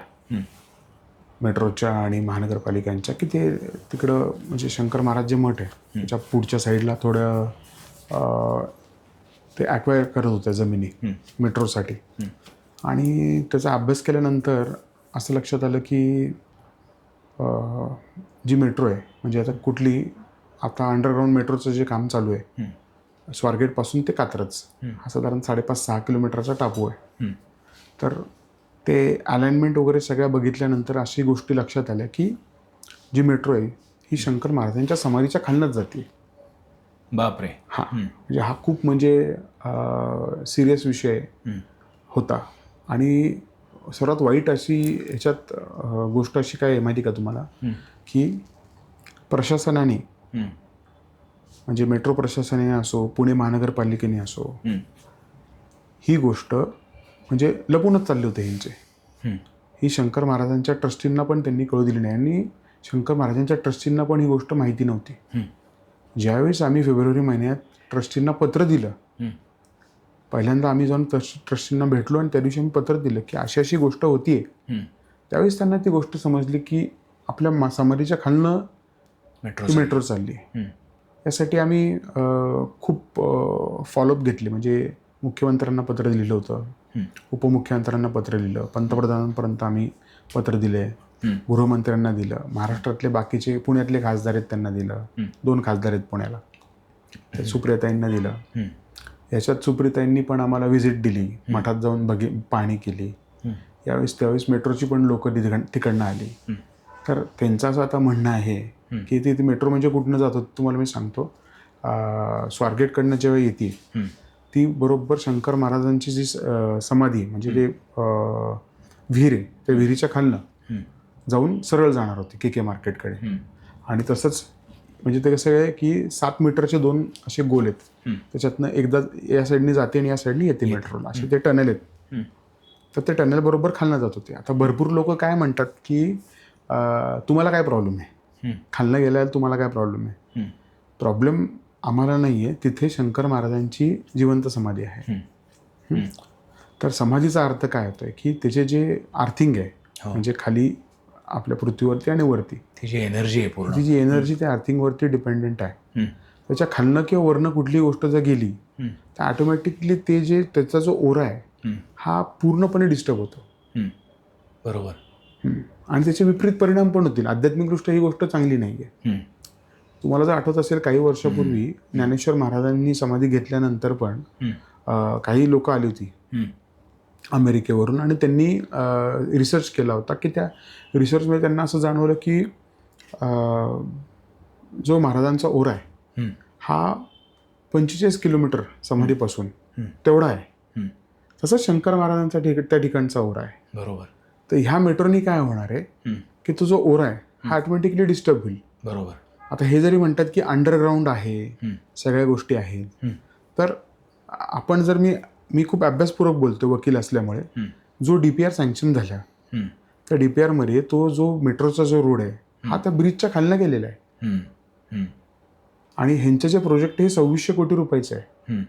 मेट्रोच्या आणि महानगरपालिकांच्या की ते तिकडं म्हणजे शंकर महाराज जे मठ आहे त्याच्या पुढच्या साईडला थोड्या ते ॲक्वायर करत होत्या जमिनी मेट्रोसाठी. आणि त्याचा अभ्यास केल्यानंतर असं लक्षात आलं की जी मेट्रो आहे म्हणजे आता अंडरग्राऊंड मेट्रोचं जे काम चालू आहे स्वारगेटपासून ते कात्रज हा साधारण 5.5-6 किलोमीटरचा टापू आहे. तर ते अलाइनमेंट वगैरे सगळ्या बघितल्यानंतर अशी गोष्टी लक्षात आल्या की जी मेट्रो आहे ही शंकर महाराजांच्या समाधीच्या खालनच जाते. बापरे. म्हणजे हा खूप म्हणजे सिरियस विषय होता. आणि सर्वात वाईट अशी ह्याच्यात गोष्ट अशी काय आहे माहिती का तुम्हाला की प्रशासनाने म्हणजे मेट्रो प्रशासनाने असो पुणे महानगरपालिकेने असो ही गोष्ट म्हणजे लपूनच चालले होते ह्यांचे. ही शंकर महाराजांच्या ट्रस्टींना पण त्यांनी कळू दिली नाही आणि शंकर महाराजांच्या ट्रस्टींना पण ही गोष्ट माहिती नव्हती. ज्यावेळेस आम्ही फेब्रुवारी महिन्यात ट्रस्टींना पत्र दिलं पहिल्यांदा आम्ही जाऊन ट्रस्टींना भेटलो आणि त्या दिवशी आम्ही पत्र दिलं की अशी अशी गोष्ट होतीये. त्यावेळेस त्यांना ती गोष्ट समजली की आपल्या समाधीच्या खालनं मेट्रो चालली. यासाठी आम्ही खूप फॉलोअप घेतले. म्हणजे मुख्यमंत्र्यांना पत्र लिहिलं होतं, उपमुख्यमंत्र्यांना पत्र लिहिलं, पंतप्रधानांपर्यंत आम्ही पत्र दिले, गृहमंत्र्यांना दिलं, महाराष्ट्रातले बाकीचे पुण्यातले खासदार आहेत त्यांना दिलं, 2 खासदार आहेत पुण्याला, सुप्रियाताईंना दिलं. ह्याच्यात सुप्रिताईंनी पण आम्हाला व्हिजिट दिली, मठात जाऊन पाहणी केली. यावेळेस त्यावेळेस मेट्रोची पण लोक तिकडनं आली. तर त्यांचं असं आता म्हणणं आहे की ती मेट्रो म्हणजे कुठनं जात होती तुम्हाला मी सांगतो. स्वारगेटकडनं जेव्हा येते ती बरोबर शंकर महाराजांची जी समाधी म्हणजे जे विहीर आहे त्या विहिरीच्या खालनं जाऊन सरळ जाणार होती KK मार्केटकडे. आणि तसंच म्हणजे ते कसं आहे की 7 मीटरचे 2 असे गोल आहेत, त्याच्यातनं एकदा या साईडनी जाते आणि या साईडनी येते मेट्रोला, असे ते टनेल आहेत. तर ते टनेल बरोबर खालनं जात होते. आता भरपूर लोक काय म्हणतात की तुम्हाला काय प्रॉब्लेम आहे, खालनं गेल्यावर तुम्हाला काय प्रॉब्लेम आहे. प्रॉब्लेम आम्हाला नाही आहे, तिथे शंकर महाराजांची जिवंत समाधी आहे. तर समाधीचा अर्थ काय होतोय की त्याचे जे आर्थिंग आहे म्हणजे खाली आपल्या पृथ्वीवरती आणि वरती तिची एनर्जी आहे पूर्ण, तिची एनर्जी त्या आर्थिंगवरती डिपेंडेंट आहे. त्याच्या खालनं किंवा वरनं कुठली गोष्ट जर गेली तर ऑटोमॅटिकली ते जे त्याचा जो ओरा आहे हा पूर्णपणे डिस्टर्ब होतो. बरोबर. आणि त्याचे विपरीत परिणाम पण होतील. आध्यात्मिकदृष्ट्या ही गोष्ट चांगली नाही आहे. तुम्हाला जर आठवत असेल काही वर्षापूर्वी ज्ञानेश्वर महाराजांनी समाधी घेतल्यानंतर पण काही लोक आली होती अमेरिकेवरून आणि त्यांनी रिसर्च केला होता की त्या रिसर्चमध्ये त्यांना असं जाणवलं की जो महाराजांचा ओरा आहे हा 45 किलोमीटर समाधीपासून तेवढा आहे. तसंच शंकर महाराजांचा त्या ठिकाणचा ओरा आहे. बरोबर. तर ह्या मेट्रोनी काय होणार आहे की तो जो ओरा आहे हा ऑटोमॅटिकली डिस्टर्ब होईल. बरोबर. आता हे जरी म्हणतात की अंडरग्राऊंड आहे, सगळ्या गोष्टी आहेत, तर आपण जर मी खूप अभ्यासपूर्वक बोलतो वकील असल्यामुळे, जो DPR सँक्शन झाला त्या DPRमध्ये तो जो मेट्रोचा जो रोड आहे हा त्या ब्रिजच्या खालनं गेलेला आहे. आणि ह्यांचे जे प्रोजेक्ट हे 2600 कोटी रुपयाचे आहे.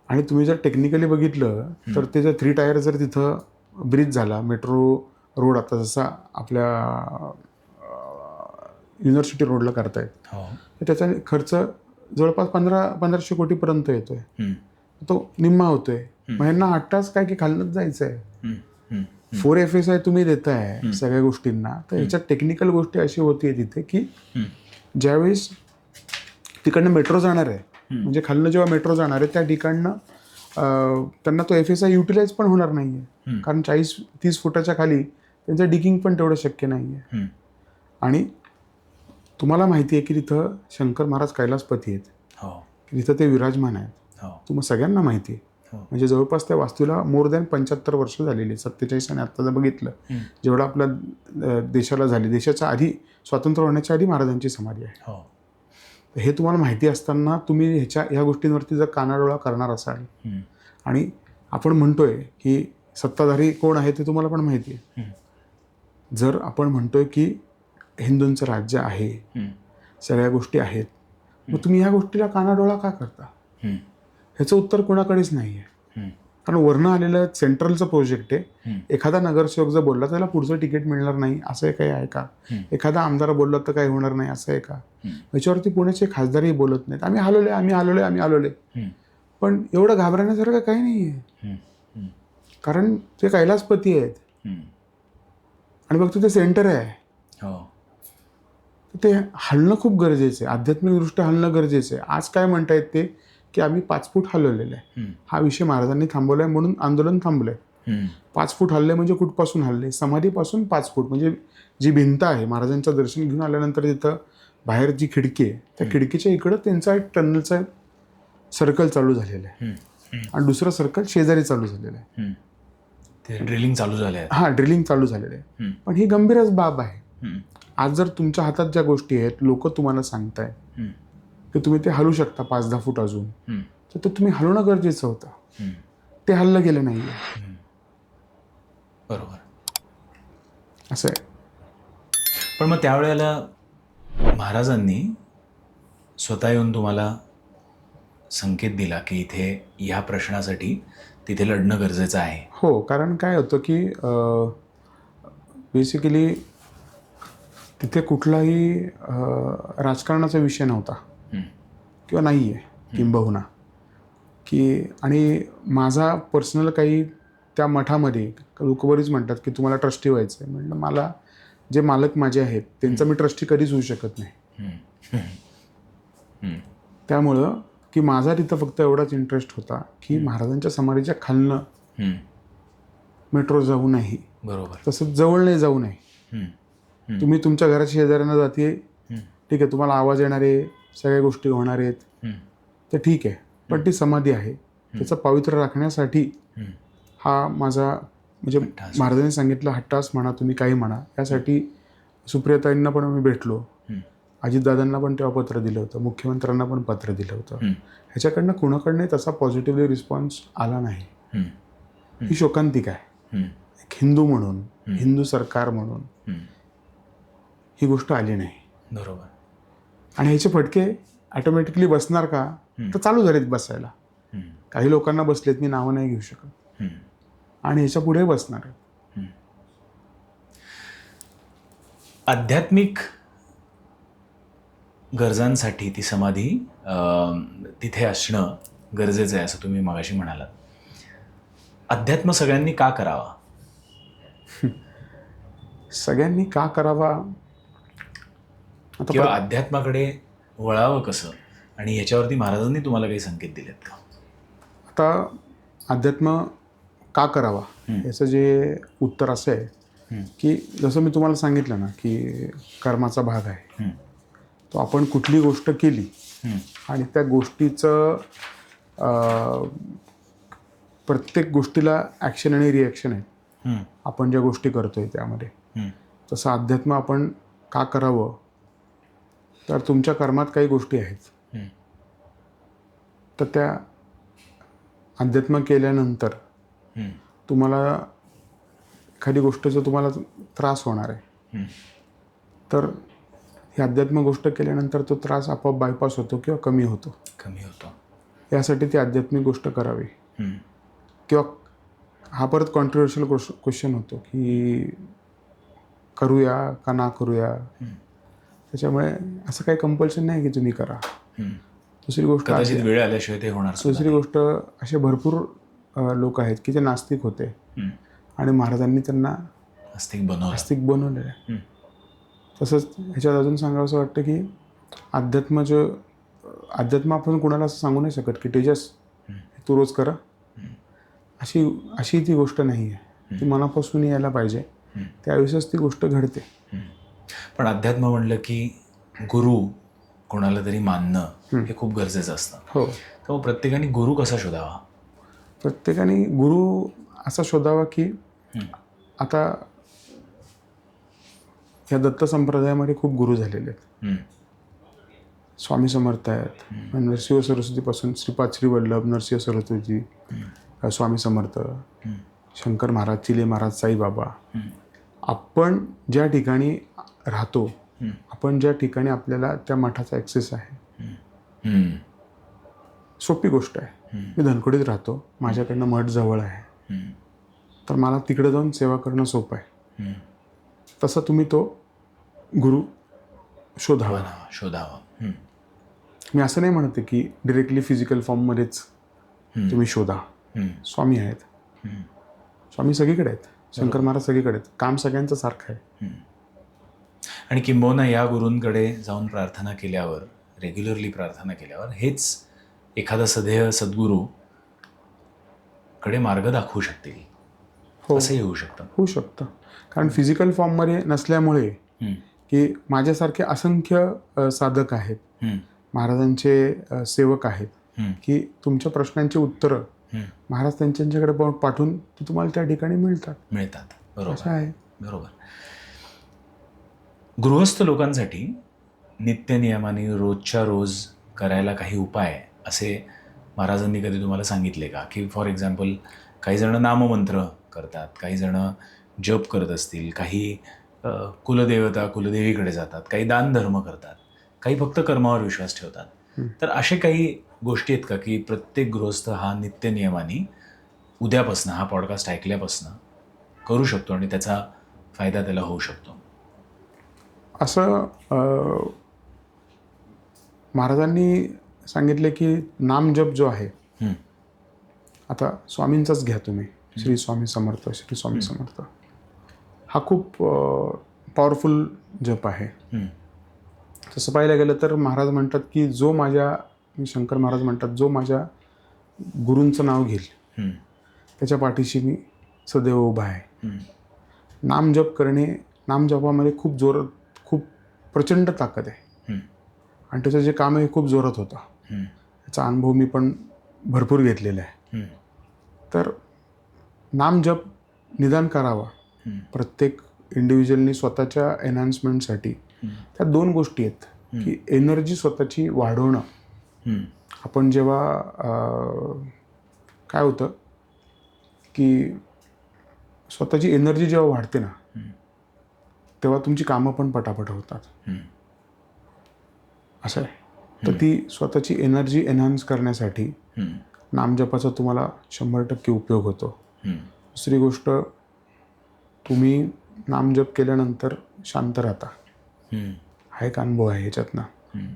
आणि तुम्ही जर टेक्निकली बघितलं तर ते जर 3 टायर जर तिथं ब्रिज झाला, मेट्रो रोड आता जसा आपल्या युनिव्हर्सिटी रोडला करतायत, तर त्याचा खर्च जवळपास 1500 कोटीपर्यंत येतोय. तो निम्मा होतोय. मग ह्यांना 8 तास काय की खालनच जायचं आहे. 4 FSI तुम्ही देताय सगळ्या गोष्टींना, तर ह्याच्यात टेक्निकल गोष्टी अशी होतीये तिथे की ज्यावेळेस तिकडनं मेट्रो जाणार आहे म्हणजे खालनं जेव्हा मेट्रो जाणार आहे त्या ठिकाणनं त्यांना तो FSI युटिलाइज पण होणार नाहीये, कारण 40-30 फुटाच्या खाली त्यांचं डिगिंग पण तेवढं शक्य नाहीये. आणि तुम्हाला माहिती आहे की तिथं शंकर महाराज कैलासपती आहेत, तिथं ते विराजमान आहेत. तुम्हाला सगळ्यांना माहिती आहे. म्हणजे जवळपास त्या वास्तूला मोर दॅन 75 वर्ष झालेली. 47 आणि आता जर बघितलं जेवढं आपल्या देशाला झाली, देशाच्या आधी स्वातंत्र्य होण्याच्या आधी महाराजांची समाधी आहे. हे तुम्हाला माहिती असताना तुम्ही ह्या गोष्टींवरती जर कानाडोळा करणार असाल, आणि आपण म्हणतोय की सत्ताधारी कोण आहे ते तुम्हाला पण माहिती आहे. जर आपण म्हणतोय की हिंदूंचं राज्य आहे, सगळ्या गोष्टी आहेत, मग तुम्ही ह्या गोष्टीला कानाडोळा का करता? ह्याचं उत्तर कोणाकडेच नाही आहे. कारण वरनं आलेलं सेंट्रलचं प्रोजेक्ट आहे. एखादा नगरसेवक जर बोलला त्याला पुढचं तिकीट मिळणार नाही असं काही आहे का? एखादा आमदार बोलला तर काही होणार नाही असं आहे का? याच्यावरती पुण्याचे खासदारही बोलत नाहीत. आम्ही हलवले. पण एवढं घाबरण्यासारखं काही नाही आहे, कारण ते कैलासपती आहेत आणि फक्त ते सेंटर आहे. ते हलणं खूप गरजेचं आहे, आध्यात्मिकदृष्ट्या हलणं गरजेचं आहे. आज काय म्हणतायत ते की आम्ही 5 फूट हलवलेलं आहे, हा विषय महाराजांनी थांबवलाय म्हणून आंदोलन थांबलंय. 5 फूट हल्ले म्हणजे कुठपासून हल्ले? समाधीपासून 5 फूट, म्हणजे जी भिंत आहे महाराजांचं दर्शन घेऊन आल्यानंतर तिथं बाहेर जी खिडकी आहे त्या खिडकीच्या इकडं त्यांचा एक टनलचा सर्कल चालू झालेलं आहे आणि दुसरं सर्कल शेजारी चालू झालेलं आहे. ड्रिलिंग चालू झालं आहे. हा, ड्रिलिंग चालू झालेलं आहे. पण ही गंभीरच बाब आहे. आज जर तुमच्या हातात ज्या गोष्टी आहेत, लोक तुम्हाला सांगताय की तुम्ही ते हलवू शकता 5-10 फूट अजून, तर ते तुम्ही हलवणं गरजेचं होतं. ते हललं गेलं नाही. बरोबर, असं आहे. पण मग त्यावेळेला महाराजांनी स्वतः येऊन तुम्हाला संकेत दिला की इथे ह्या प्रश्नासाठी तिथे लढणं गरजेचं आहे. हो, कारण काय होतं की बेसिकली तिथे कुठलाही राजकारणाचा विषय नव्हता किंवा नाही आहे किंबहुना, की आणि माझा पर्सनल काही त्या मठामध्ये लोक बरीच म्हणतात की तुम्हाला ट्रस्टी व्हायचं आहे. म्हणलं मला जे मालक माझे आहेत त्यांचा मी ट्रस्टी कधीच होऊ शकत नाही. त्यामुळं की माझा तिथं फक्त एवढाच इंटरेस्ट होता की महाराजांच्या समाधीच्या खालनं हम्म. मेट्रो जाऊ नाही, बरोबर. तसंच जवळ नाही जाऊ नये. हम्म. तुम्ही तुमच्या घराच्या शेजाऱ्यांना जाते, हम्म. ठीक आहे, तुम्हाला आवाज येणार आहे, सगळ्या गोष्टी होणार आहेत, हम्म. तर ठीक आहे, पण ती समाधी आहे, त्याचं पावित्र्य राखण्यासाठी हम्म. हा माझा म्हणजे हट्टास. महाराजांनी सांगितलं हट्टास म्हणा, तुम्ही काही म्हणा, यासाठी सुप्रियाताईंना पण मी भेटलो, हम्म. अजितदादांना पण तेव्हा पत्र दिलं होतं, मुख्यमंत्र्यांना पण पत्र दिलं होतं. हम्म. ह्याच्याकडनं कुणाकडनं तसा पॉझिटिव्हली रिस्पॉन्स आला नाही. हम्म. ही शोकांतिका आहे. हम्म. एक हिंदू म्हणून, हिंदू सरकार म्हणून हम्म. ही गोष्ट आली नाही. बरोबर. आणि ह्याचे फटके ऑटोमॅटिकली बसणार का, तर चालू झालेत बसायला. हम्म. काही लोकांना बसलेत, मी नावं नाही घेऊ शकत, हम्म. आणि ह्याच्या पुढे बसणार आहेत. आध्यात्मिक गरजांसाठी ती समाधी तिथे असणं गरजेचं आहे असं तुम्ही मगाशी म्हणालात. अध्यात्म सगळ्यांनी का करावा? सगळ्यांनी का करावा, आता किंवा अध्यात्माकडे वळावं कसं, आणि ह्याच्यावरती महाराजांनी तुम्हाला काही संकेत दिलेत का? आता अध्यात्म का करावा याचं जे उत्तर असं आहे की जसं मी तुम्हाला सांगितलं ना की कर्माचा भाग आहे, तो आपण कुठली गोष्ट केली आणि त्या गोष्टीचं प्रत्येक गोष्टीला ॲक्शन आणि रिॲक्शन आहे. आपण ज्या गोष्टी करतोय त्यामध्ये तसं अध्यात्म आपण का करावं, तर तुमच्या कर्मात काही गोष्टी आहेत, तर त्या अध्यात्म केल्यानंतर तुम्हाला एखादी गोष्टीचा तुम्हाला त्रास होणार आहे, तर ही अध्यात्म गोष्ट केल्यानंतर तो त्रास आपोआप बायपास होतो किंवा कमी होतो. यासाठी ती आध्यात्मिक गोष्ट करावी. किंवा हा परत कॉन्ट्रोवर्शियल क्वेश्चन होतो की करूया का ना करूया, त्याच्यामुळे असं काही कंपल्शन नाही की तुम्ही करा. दुसरी गोष्ट वेळ आल्याशिवाय ते होणार. दुसरी गोष्ट असे भरपूर लोक आहेत की ते नास्तिक होते आणि महाराजांनी त्यांना आस्तिक बनवलेलं आहे. तसंच ह्याच्यात अजून सांगावं असं वाटतं की अध्यात्म आपण कुणाला असं सांगू नाही शकत की तेजस तू रोज करा, अशी ती गोष्ट नाही आहे. ती मनापासून यायला पाहिजे, त्यावेळेसच ती गोष्ट घडते. पण अध्यात्म म्हणलं की गुरु कोणाला तरी मानणं हे खूप गरजेचं असतं. हो. तर मग प्रत्येकाने गुरु कसा शोधावा? प्रत्येकाने गुरु असा शोधावा की आता या दत्त संप्रदायामध्ये खूप गुरु झालेले आहेत. स्वामी समर्थ आहेत, नरसिंह सरस्वतीपासून श्रीपाद श्री वल्लभ, नरसिंह सरस्वती, स्वामी समर्थ, शंकर महाराज, चिले महाराज, साईबाबा. आपण ज्या ठिकाणी राहतो, आपण ज्या ठिकाणी आपल्याला त्या मठाचा ॲक्सेस आहे, सोपी गोष्ट आहे. मी धनकोडीत राहतो, माझ्याकडनं मठ जवळ आहे, तर मला तिकडे जाऊन सेवा करणं सोपं आहे. तसं तुम्ही तो गुरु शोधावा. मी असं नाही म्हणते की डिरेक्टली फिजिकल फॉर्ममध्येच तुम्ही शोधा. स्वामी आहेत, स्वामी सगळीकडे आहेत, शंकर महाराज सगळीकडे आहेत, काम सगळ्यांचं सारखं आहे. आणि किंबहुना या गुरूंकडे जाऊन प्रार्थना केल्यावर, रेग्युलरली प्रार्थना केल्यावर, हेच एखादा सदेह सद्गुरू कडे मार्ग दाखवू शकतील. असंही होऊ शकतं. कारण फिजिकल फॉर्ममध्ये नसल्यामुळे की माझ्यासारखे असंख्य साधक आहेत, महाराजांचे सेवक आहेत, की तुमच्या प्रश्नांची उत्तरं महाराज त्यांच्याकडे पाठवून ते तुम्हाला त्या ठिकाणी मिळतात. बरोबर. असं आहे. बरोबर. गृहस्थ लोकांसाठी नित्यनियमाने रोजच्या रोज करायला काही उपाय असे महाराजांनी कधी तुम्हाला सांगितले का? की फॉर एक्झाम्पल काही जण नाममंत्र करतात, काही जण जप करत असतील, काही कुलदेवता कुलदेवीकडे जातात, काही दानधर्म करतात, काही फक्त कर्मावर विश्वास ठेवतात. तर असे काही गोष्टी आहेत का की प्रत्येक गृहस्थ हा नित्यनियमाने उद्यापासून, हा पॉडकास्ट ऐकल्यापासून करू शकतो आणि त्याचा फायदा त्याला होऊ शकतो? असं महाराजांनी सांगितले की नामजप जो आहे, आता स्वामींचाच घ्या तुम्ही, श्री स्वामी समर्थ, श्री स्वामी समर्थ, हा खूप पॉवरफुल जप आहे. तसं पाहायला गेलं तर महाराज म्हणतात की जो माझ्या शंकर महाराज म्हणतात, जो माझ्या गुरूंचं नाव घेईल हम्म. त्याच्या पाठीशी मी सदैव उभा आहे. हम्म. नाम जप करणे, नाम जपामध्ये खूप प्रचंड ताकद आहे. हम्म. आणि त्याचं जे काम आहे हे खूप जोरात होतं. हम्म. याचा अनुभव मी पण भरपूर घेतलेला आहे. हम्म. तर नाम जप निदान करावा हम्म. प्रत्येक इंडिव्हिज्युअलनी स्वतःच्या एनहान्समेंटसाठी. त्या 2 गोष्टी आहेत की एनर्जी स्वतःची वाढवणं. हम्म. आपण जेव्हा काय होतं की स्वतःची एनर्जी जेव्हा वाढते ना, तेव्हा तुमची कामं पण पटापट होतात. हम्म. असं आहे. तर ती स्वतःची एनर्जी एनहान्स करण्यासाठी हम्म. नामजपाचा तुम्हाला 100% उपयोग होतो. हम्म. दुसरी गोष्ट, तुम्ही नामजप केल्यानंतर शांत राहता. हम्म. हा एक अनुभव आहे ह्याच्यातनं. हम्म.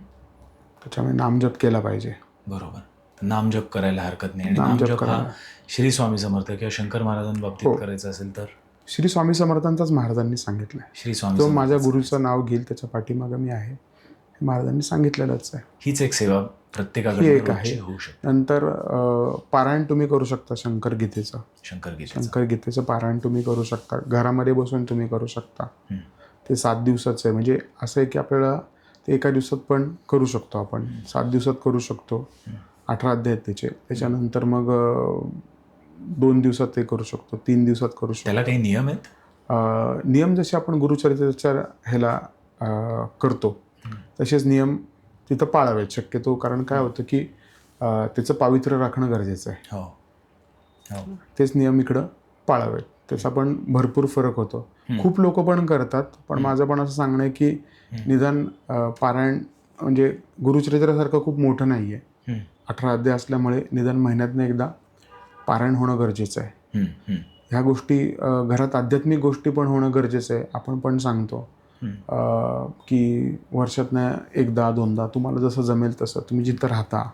त्याच्यामुळे नामजप केला पाहिजे. बरोबर. नामजप करायला हरकत नाही. आणि नामजप नामजप हा करायला. श्री स्वामी समर्थ किंवा शंकर महाराजांबाबतीत हो. करायचं असेल तर श्री स्वामी समर्थांचाच महाराजांनी सांगितलंय. श्री स्वामी जो समर्थ. माझ्या गुरुचं नाव घेईल त्याच्या पाठीमागं मी आहे, हे महाराजांनी सांगितलेलंच आहे. हीच एक सेवा ही प्रत्येकाकडे एक आहे. होऊ शकते. नंतर पारायण तुम्ही करू शकता शंकर गीतेचं. शंकर गीतेचं. शंकर गीतेचं पारायण तुम्ही करू शकता. घरामध्ये बसून तुम्ही करू शकता. हम्म. ते 7 दिवसाचं आहे. म्हणजे असं आहे की आपल्याला ते एका दिवसात पण करू शकतो आपण. 7 दिवसात करू शकतो. 18 अध्याय आहेत त्याचे. त्याच्यानंतर मग 2 दिवसात ते करू शकतो, 3 दिवसात करू शकतो. त्याला काही नियम आहेत? नियम जसे आपण गुरुचरित्राच्या ह्याला करतो तसेच नियम तिथं पाळावेत शक्यतो. कारण काय होतं की त्याचं पावित्र्य राखणं गरजेचं आहे. हो. हो. तेच नियम इकडं पाळावेत. त्याचा पण भरपूर फरक होतो. खूप लोक पण करतात, पण माझं पण असं सांगणं आहे की निदान पारायण म्हणजे गुरुचरित्रासारखं खूप मोठं नाही आहे. 18 अध्याय असल्यामुळे निदान महिन्यातनं एकदा पारायण होणं गरजेचं आहे. हम्म. हम्म. ह्या गोष्टी घरात आध्यात्मिक गोष्टी पण होणं गरजेचं आहे. आपण पण सांगतो की वर्षातनं एकदा 2दा तुम्हाला जसं जमेल तसं तुम्ही जिथं राहता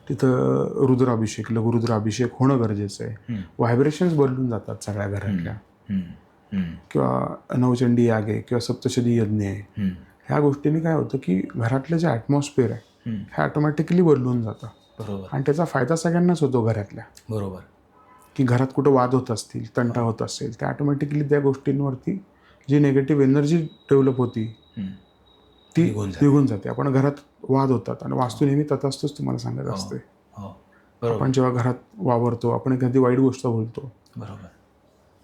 तिथं रुद्राभिषेक, लघुरुद्राभिषेक होणं गरजेचं आहे. व्हायब्रेशन्स बदलून जातात सगळ्या घरातल्या. किंवा नवचंडी याग आहे किंवा सप्तशती यज्ञ आहे. ह्या गोष्टींनी काय होतं की घरातलं जे ॲटमॉस्फिअर आहे हे ऑटोमॅटिकली बदलून जातं. बरोबर. आणि त्याचा फायदा सगळ्यांनाच होतो घरातल्या. बरोबर. की घरात कुठं वाद होत असतील, तंटा होत असेल, तर ऑटोमॅटिकली त्या गोष्टींवरती जी निगेटिव्ह एनर्जी डेव्हलप होती ती निघून जाते. आपण घरात वाद होतात आणि वास्तू नेहमी तथास्तच तुम्हाला सांगत असते. आपण जेव्हा घरात वावरतो, आपण एखादी वाईट गोष्ट बोलतो, बरोबर,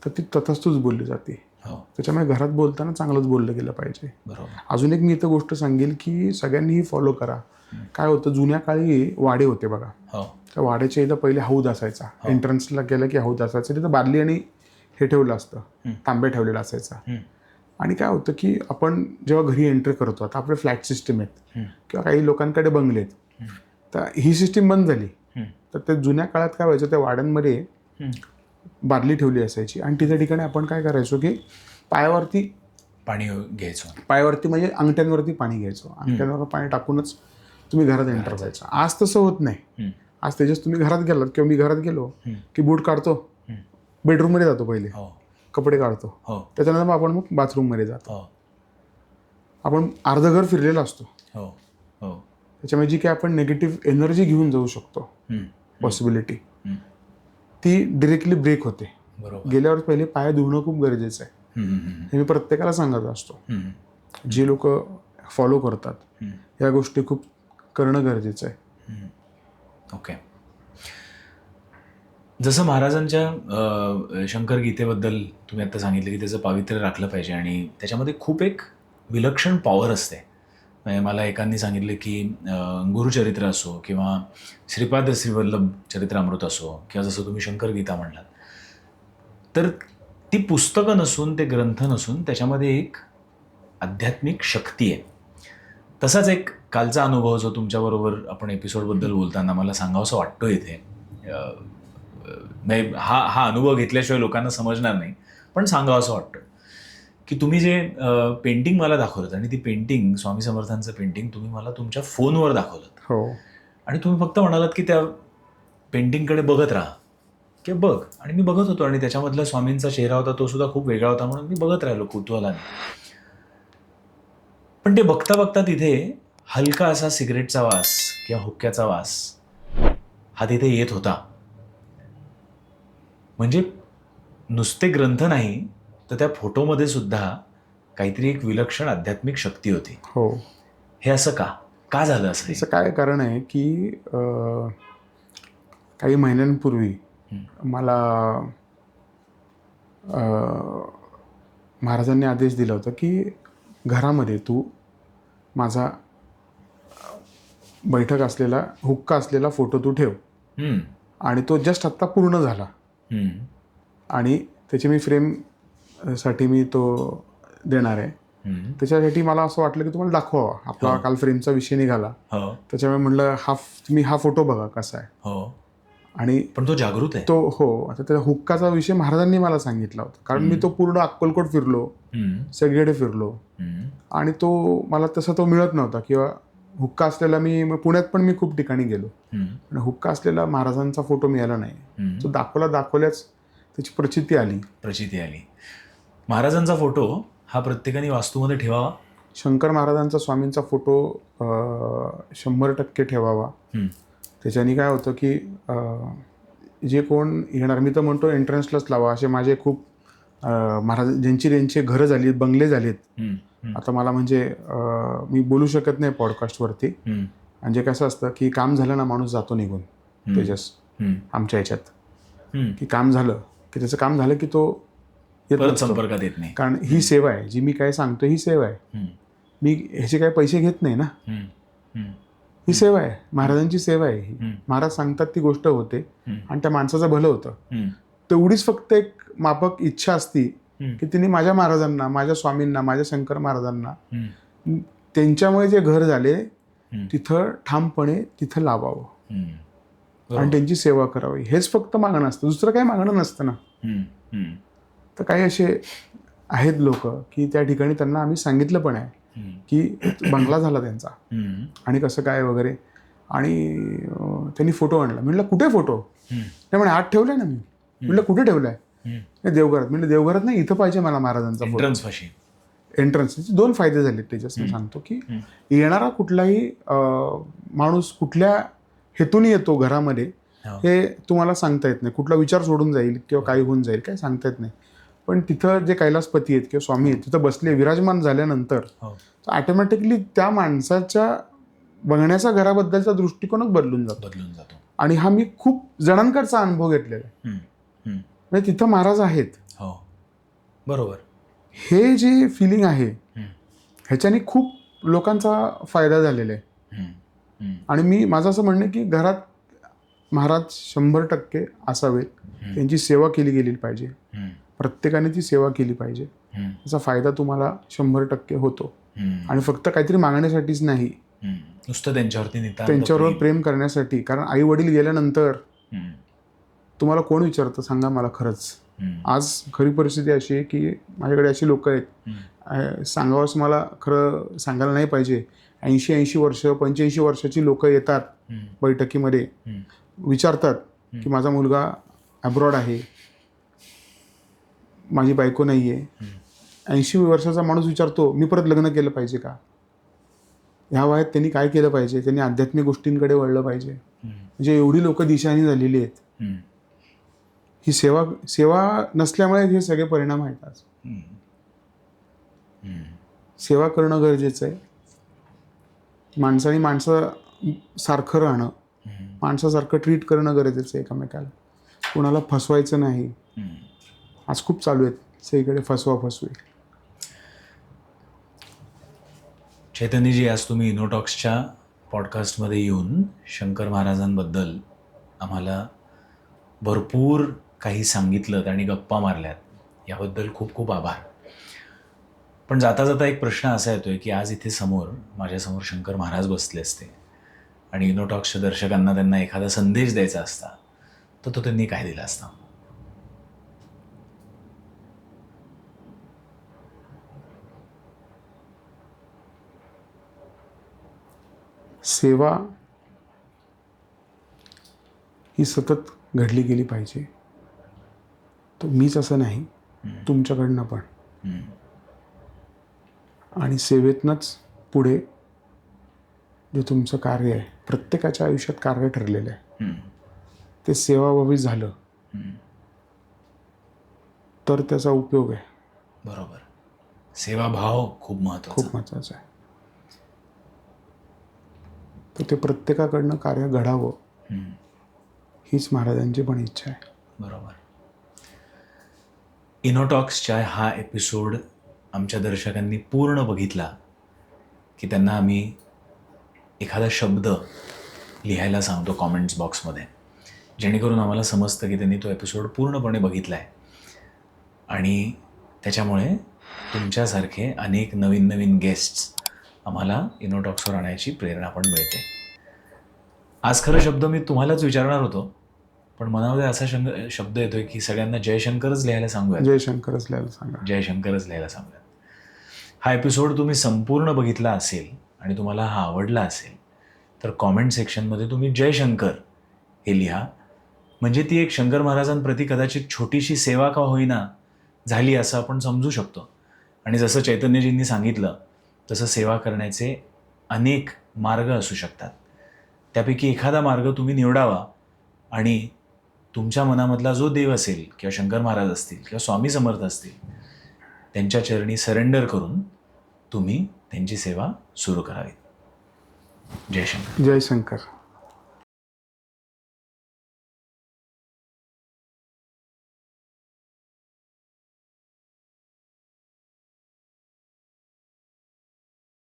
तर ती तथास्तच बोलली जाते. त्याच्यामुळे घरात बोलताना चांगलंच बोललं गेलं पाहिजे. बरोबर. अजून एक मी इथं गोष्ट सांगेल की सगळ्यांनीही फॉलो करा. काय होतं, जुन्या काळी वाडे होते बघा. त्या वाड्याच्या इथं पहिले हौद असायचा. एंट्रन्सला गेलं की हौद असायचं. तिथं बादली आणि हे ठेवलं असतं, तांबे ठेवलेला असायचा. आणि काय होतं की आपण जेव्हा घरी एंट्री करतो, आता आपले फ्लॅट सिस्टीम आहेत किंवा काही लोकांकडे बंगले आहेत, तर ही सिस्टीम बंद झाली. तर त्या जुन्या काळात काय व्हायचं, त्या वाड्यांमध्ये बादली ठेवली असायची आणि तिच्या ठिकाणी आपण काय करायचो की पायावरती पाणी घ्यायचो. पायावरती म्हणजे अंगठ्यांवरती पाणी घ्यायचो. अंगठ्यांवर पाणी टाकूनच तुम्ही घरात एंटर व्हायचं. आज तसं होत नाही. आज त्याच्यात तुम्ही घरात गेलात किंवा मी घरात गेलो की बूट काढतो, बेडरूममध्ये जातो, पहिले कपडे काढतो, त्याच्यानंतर मग आपण मग बाथरूममध्ये जातो. आपण अर्धं घर फिरलेलं असतो. त्याच्यामुळे जी काही आपण निगेटिव्ह एनर्जी घेऊन जाऊ शकतो, पॉसिबिलिटी, ती डिरेक्टली ब्रेक होते. गेल्यावर पहिले पाय धुणं खूप गरजेचं आहे. हे मी प्रत्येकाला सांगत असतो. जे लोक फॉलो करतात या गोष्टी खूप करणं गरजेचं आहे. ओके. जसं महाराजांच्या शंकर गीतेबद्दल तुम्ही आता सांगितलं की त्याचं पावित्र्य राखलं पाहिजे आणि त्याच्यामध्ये खूप एक विलक्षण पॉवर असते. म्हणजे मला एकांनी सांगितलं की गुरुचरित्र असो किंवा श्रीपाद श्रीवल्लभ चरित्रामृत असो किंवा जसं तुम्ही शंकर गीता म्हणलात, तर ती पुस्तकं नसून, ते ग्रंथ नसून, त्याच्यामध्ये एक आध्यात्मिक शक्ती आहे. तसाच एक कालचा अनुभव जो तुमच्याबरोबर आपण एपिसोडबद्दल बोलताना मला सांगावंसं वाटतो इथे. हा अनुभव घेतल्याशिवाय लोकांना समजणार नाही, पण सांगावंसं वाटतं की तुम्ही जे पेंटिंग मला दाखवलं आणि ती पेंटिंग, स्वामी समर्थांचं पेंटिंग, तुम्ही मला तुमच्या फोनवर दाखवलं. हो. आणि तुम्ही फक्त म्हणालात की त्या पेंटिंगकडे बघत राहा की बघ. आणि मी बघत होतो आणि त्याच्यामधला स्वामींचा चेहरा होता, तो सुद्धा खूप वेगळा होता, म्हणून मी बघत राहिलो कुतूहलाने. पण ते बघता बघता तिथे हलका असा सिगरेटचा वास किंवा हुक्क्याचा वास हा तिथे येत होता. म्हणजे नुसते ग्रंथ नाही तर त्या फोटोमध्ये सुद्धा काहीतरी एक विलक्षण आध्यात्मिक शक्ती होती. हो. हे असं का का झालं असं हे? त्याचं काय कारण आहे की काही महिन्यांपूर्वी मला महाराजांनी आदेश दिला होता की घरामध्ये तू माझा बैठक असलेला हुक्का असलेला फोटो तू ठेव. हम्म, आणि तो जस्ट आत्ता पूर्ण झाला हम्म, आणि त्याची मी फ्रेम साठी मी तो देणार आहे. हम्म. त्याच्यासाठी मला असं वाटलं की तुम्हाला दाखवावा. आपला काल फ्रेमचा विषय निघाला, हो त्याच्यामुळे म्हणलं तुम्ही हा फोटो बघा कसा आहे. हो. आणि पण तो जागृत आहे. तो हो, आता त्या हुक्काचा विषय महाराजांनी मला सांगितला होता, कारण मी तो पूर्ण अक्कलकोट फिरलो, हम्म, सगळीकडे फिरलो हम्म, आणि तो मला तसा तो मिळत नव्हता. किंवा हुक्का असलेला मग पुण्यात पण मी खूप ठिकाणी गेलो हम्म, आणि हुक्का असलेला महाराजांचा फोटो मिळाला नाही. हम्म. तो दाखवल्याच त्याची प्रचिती आली. प्रचिती आली. महाराजांचा फोटो हा प्रत्येकाने वास्तूमध्ये ठेवावा. शंकर महाराजांचा स्वामींचा फोटो 100% ठेवावा. हम्म, त्याच्याने काय होतं की जे कोण येणार, मी तर म्हणतो एंट्रन्सलाच लावा. असे माझे खूप महाराज ज्यांची घरं झाली, बंगले झालेत. हम्म, हम्म, आता मला म्हणजे मी बोलू शकत नाही पॉडकास्टवरती. हम्म, म्हणजे कसं असतं की काम झालं ना, माणूस जातो निघून. तेजस हम्म, आमच्या ह्याच्यात हम्म. की काम झालं की त्याचं काम झालं की तो येत परत नसतो. संपर्कात येत नाही. कारण ही सेवा आहे, जी मी काय सांगतो ही सेवा आहे. हम्म, मी ह्याचे काही पैसे घेत नाही ना. हम्म, हम्म, ही सेवा आहे, महाराजांची सेवा आहे ही. हम्म. महाराज सांगतात ती गोष्ट होते हम्म. आणि त्या माणसाचं भलं होतं. हम्म, तेवढीच फक्त एक माफक इच्छा असती हम्म, की तिने माझ्या महाराजांना, माझ्या स्वामींना, माझ्या शंकर महाराजांना हम्म, त्यांच्यामुळे जे घर झाले हम्म, तिथं ठामपणे तिथं लावावं हम्म. आणि बरोबर. त्यांची सेवा करावी. हेच फक्त मागणं असतं, दुसरं काही मागणं नसतं ना. हम्म, हम्म, तर काही असे आहेत लोक की त्या ठिकाणी त्यांना आम्ही सांगितलं पण आहे हम्म, की बंगला झाला त्यांचा हम्म, आणि कसं काय वगैरे. आणि त्यांनी फोटो आणला. म्हणलं कुठे फोटो? हम्म, नाही म्हणे आत ठेवलाय ना मी. म्हणलं कुठे ठेवलाय? हम्म. नाही देवघरात. म्हणलं देवघरात नाही, इथं पाहिजे मला महाराजांचा फोटो. एंट्रन्स पाशी. एंट्रन्सचे 2 फायदे झाले तेजस. मी सांगतो की येणारा कुठलाही माणूस कुठल्या हेतून येतो घरामध्ये हो. हे तुम्हाला सांगता येत नाही. कुठला विचार सोडून जाईल किंवा काही होऊन जाईल काय सांगता येत नाही. पण तिथं जे कैलासपती आहेत किंवा स्वामी आहेत तिथं बसले विराजमान झाल्यानंतर हो. ऑटोमॅटिकली त्या माणसाच्या बघण्याचा घराबद्दलचा दृष्टिकोनच बदलून जातो. बदलून जातो. आणि हा मी खूप जणांकडचा अनुभव घेतलेला आहे. हम्म, हम्म. म्हणजे तिथं महाराज आहेत, हो बरोबर. हे जे फिलिंग आहे हम्म, ह्याच्याने खूप लोकांचा फायदा झालेला आहे. हम्म, हम्म, आणि माझं असं म्हणणं आहे की घरात महाराज 100% असावेत. त्यांची सेवा केली गेली पाहिजे. हम्म, प्रत्येकाने ती सेवा केली पाहिजे. हम्म, त्याचा फायदा तुम्हाला 100% होतो. हम्म, आणि फक्त काहीतरी मागण्यासाठीच नाही, हम्म. नुसतं त्यांच्यावरती नितांत त्यांच्यावर प्रेम. प्रेम करण्यासाठी. कारण आई वडील गेल्यानंतर हम्म, तुम्हाला कोण विचारतं सांगा मला खरंच. हम्म, आज खरी परिस्थिती अशी आहे की माझ्याकडे अशी लोक आहेत, हम्म, सांगावंच मला खरं सांगायला नाही पाहिजे, 80 वर्ष 85 वर्षाची लोक येतात हम्म, बैठकीमध्ये, हम्म, विचारतात की माझा मुलगा अब्रॉड आहे, माझी बायको नाही आहे. 80 वर्षाचा माणूस विचारतो मी परत लग्न केलं पाहिजे का? ह्या वयात त्यांनी काय केलं पाहिजे? त्यांनी आध्यात्मिक गोष्टींकडे वळलं पाहिजे. हम्म, म्हणजे एवढी लोक दिशाही झालेली आहेत. हम्म, ही सेवा नसल्यामुळे हे सगळे परिणाम आहेत. आज हम्म, हम्म. सेवा करणं गरजेचं आहे. माणसाने माणसं सारखं राहणं, माणसासारखं ट्रीट करणं गरजेचं आहे एकमेकाला. कुणाला फसवायचं नाही. हम्म. आज खूप चालू आहेत सगळीकडे फसवी. चैतन्यजी, आज तुम्ही इनोटॉक्सच्या पॉडकास्टमध्ये येऊन शंकर महाराजांबद्दल आम्हाला भरपूर काही सांगितलं आणि गप्पा मारल्यात, याबद्दल खूप खूप आभार. पण जाता जाता एक प्रश्न असा येतोय की आज इथे माझ्यासमोर शंकर महाराज बसले असते आणि इनोटॉक्सच्या दर्शकांना त्यांना एखादा संदेश द्यायचा असता तर तो त्यांनी काय दिला असता? सेवा ही सतत घडली गेली पाहिजे. तो मीच असं नाही, तुमच्याकडनं पण. हम्म, आणि सेवेतनंच पुढे जे तुमचं कार्य आहे, प्रत्येकाच्या आयुष्यात कार्य ठरलेलं आहे, हम्म, ते सेवाभावी झालं हम्म. तर त्याचा उपयोग आहे. बरोबर. सेवाभाव खूप महत्वाचा. खूप महत्त्वाचं आहे. तर ते प्रत्येकाकडनं कार्य घडावं हम्म, हीच महाराजांची पण इच्छा आहे. बरोबर. इनोटॉक्सच्या हा एपिसोड आमच्या दर्शकांनी पूर्ण बघितला की त्यांना आम्ही एखादा शब्द लिहायला सांगतो कॉमेंट्स बॉक्समध्ये, जेणेकरून आम्हाला समजतं की त्यांनी तो एपिसोड पूर्णपणे बघितला आहे. आणि त्याच्यामुळे तुमच्यासारखे अनेक नवीन नवीन गेस्ट्स आम्हाला इनोटॉक्सवर आणायची प्रेरणा पण मिळते. आज खरं शब्द मी तुम्हालाच विचारणार होतो, पण मनामध्ये असा शब्द येतोय की सगळ्यांना जयशंकरच लिहायला सांगूयात. जयशंकरच लिहायला सांगा. जयशंकरच लिहायला सांगूयात. हा एपिसोड तुम्ही संपूर्ण बघितला असेल आणि तुम्हाला हा आवडला असेल तर कॉमेंट सेक्शनमध्ये तुम्ही जयशंकर हे लिहा. म्हणजे ती एक शंकर महाराजांप्रती कदाचित छोटीशी सेवा का होईना झाली असं आपण समजू शकतो. आणि जसं चैतन्यजींनी सांगितलं तसं सेवा करण्याचे अनेक मार्ग असू शकतात. त्यापैकी एखादा मार्ग तुम्ही निवडावा आणि तुमच्या मनामधला जो देव असेल किंवा शंकर महाराज असतील किंवा स्वामी समर्थ असतील त्यांच्या चरणी सरेंडर करून तुम्ही त्यांची सेवा सुरू करावी. जयशंकर. जयशंकर.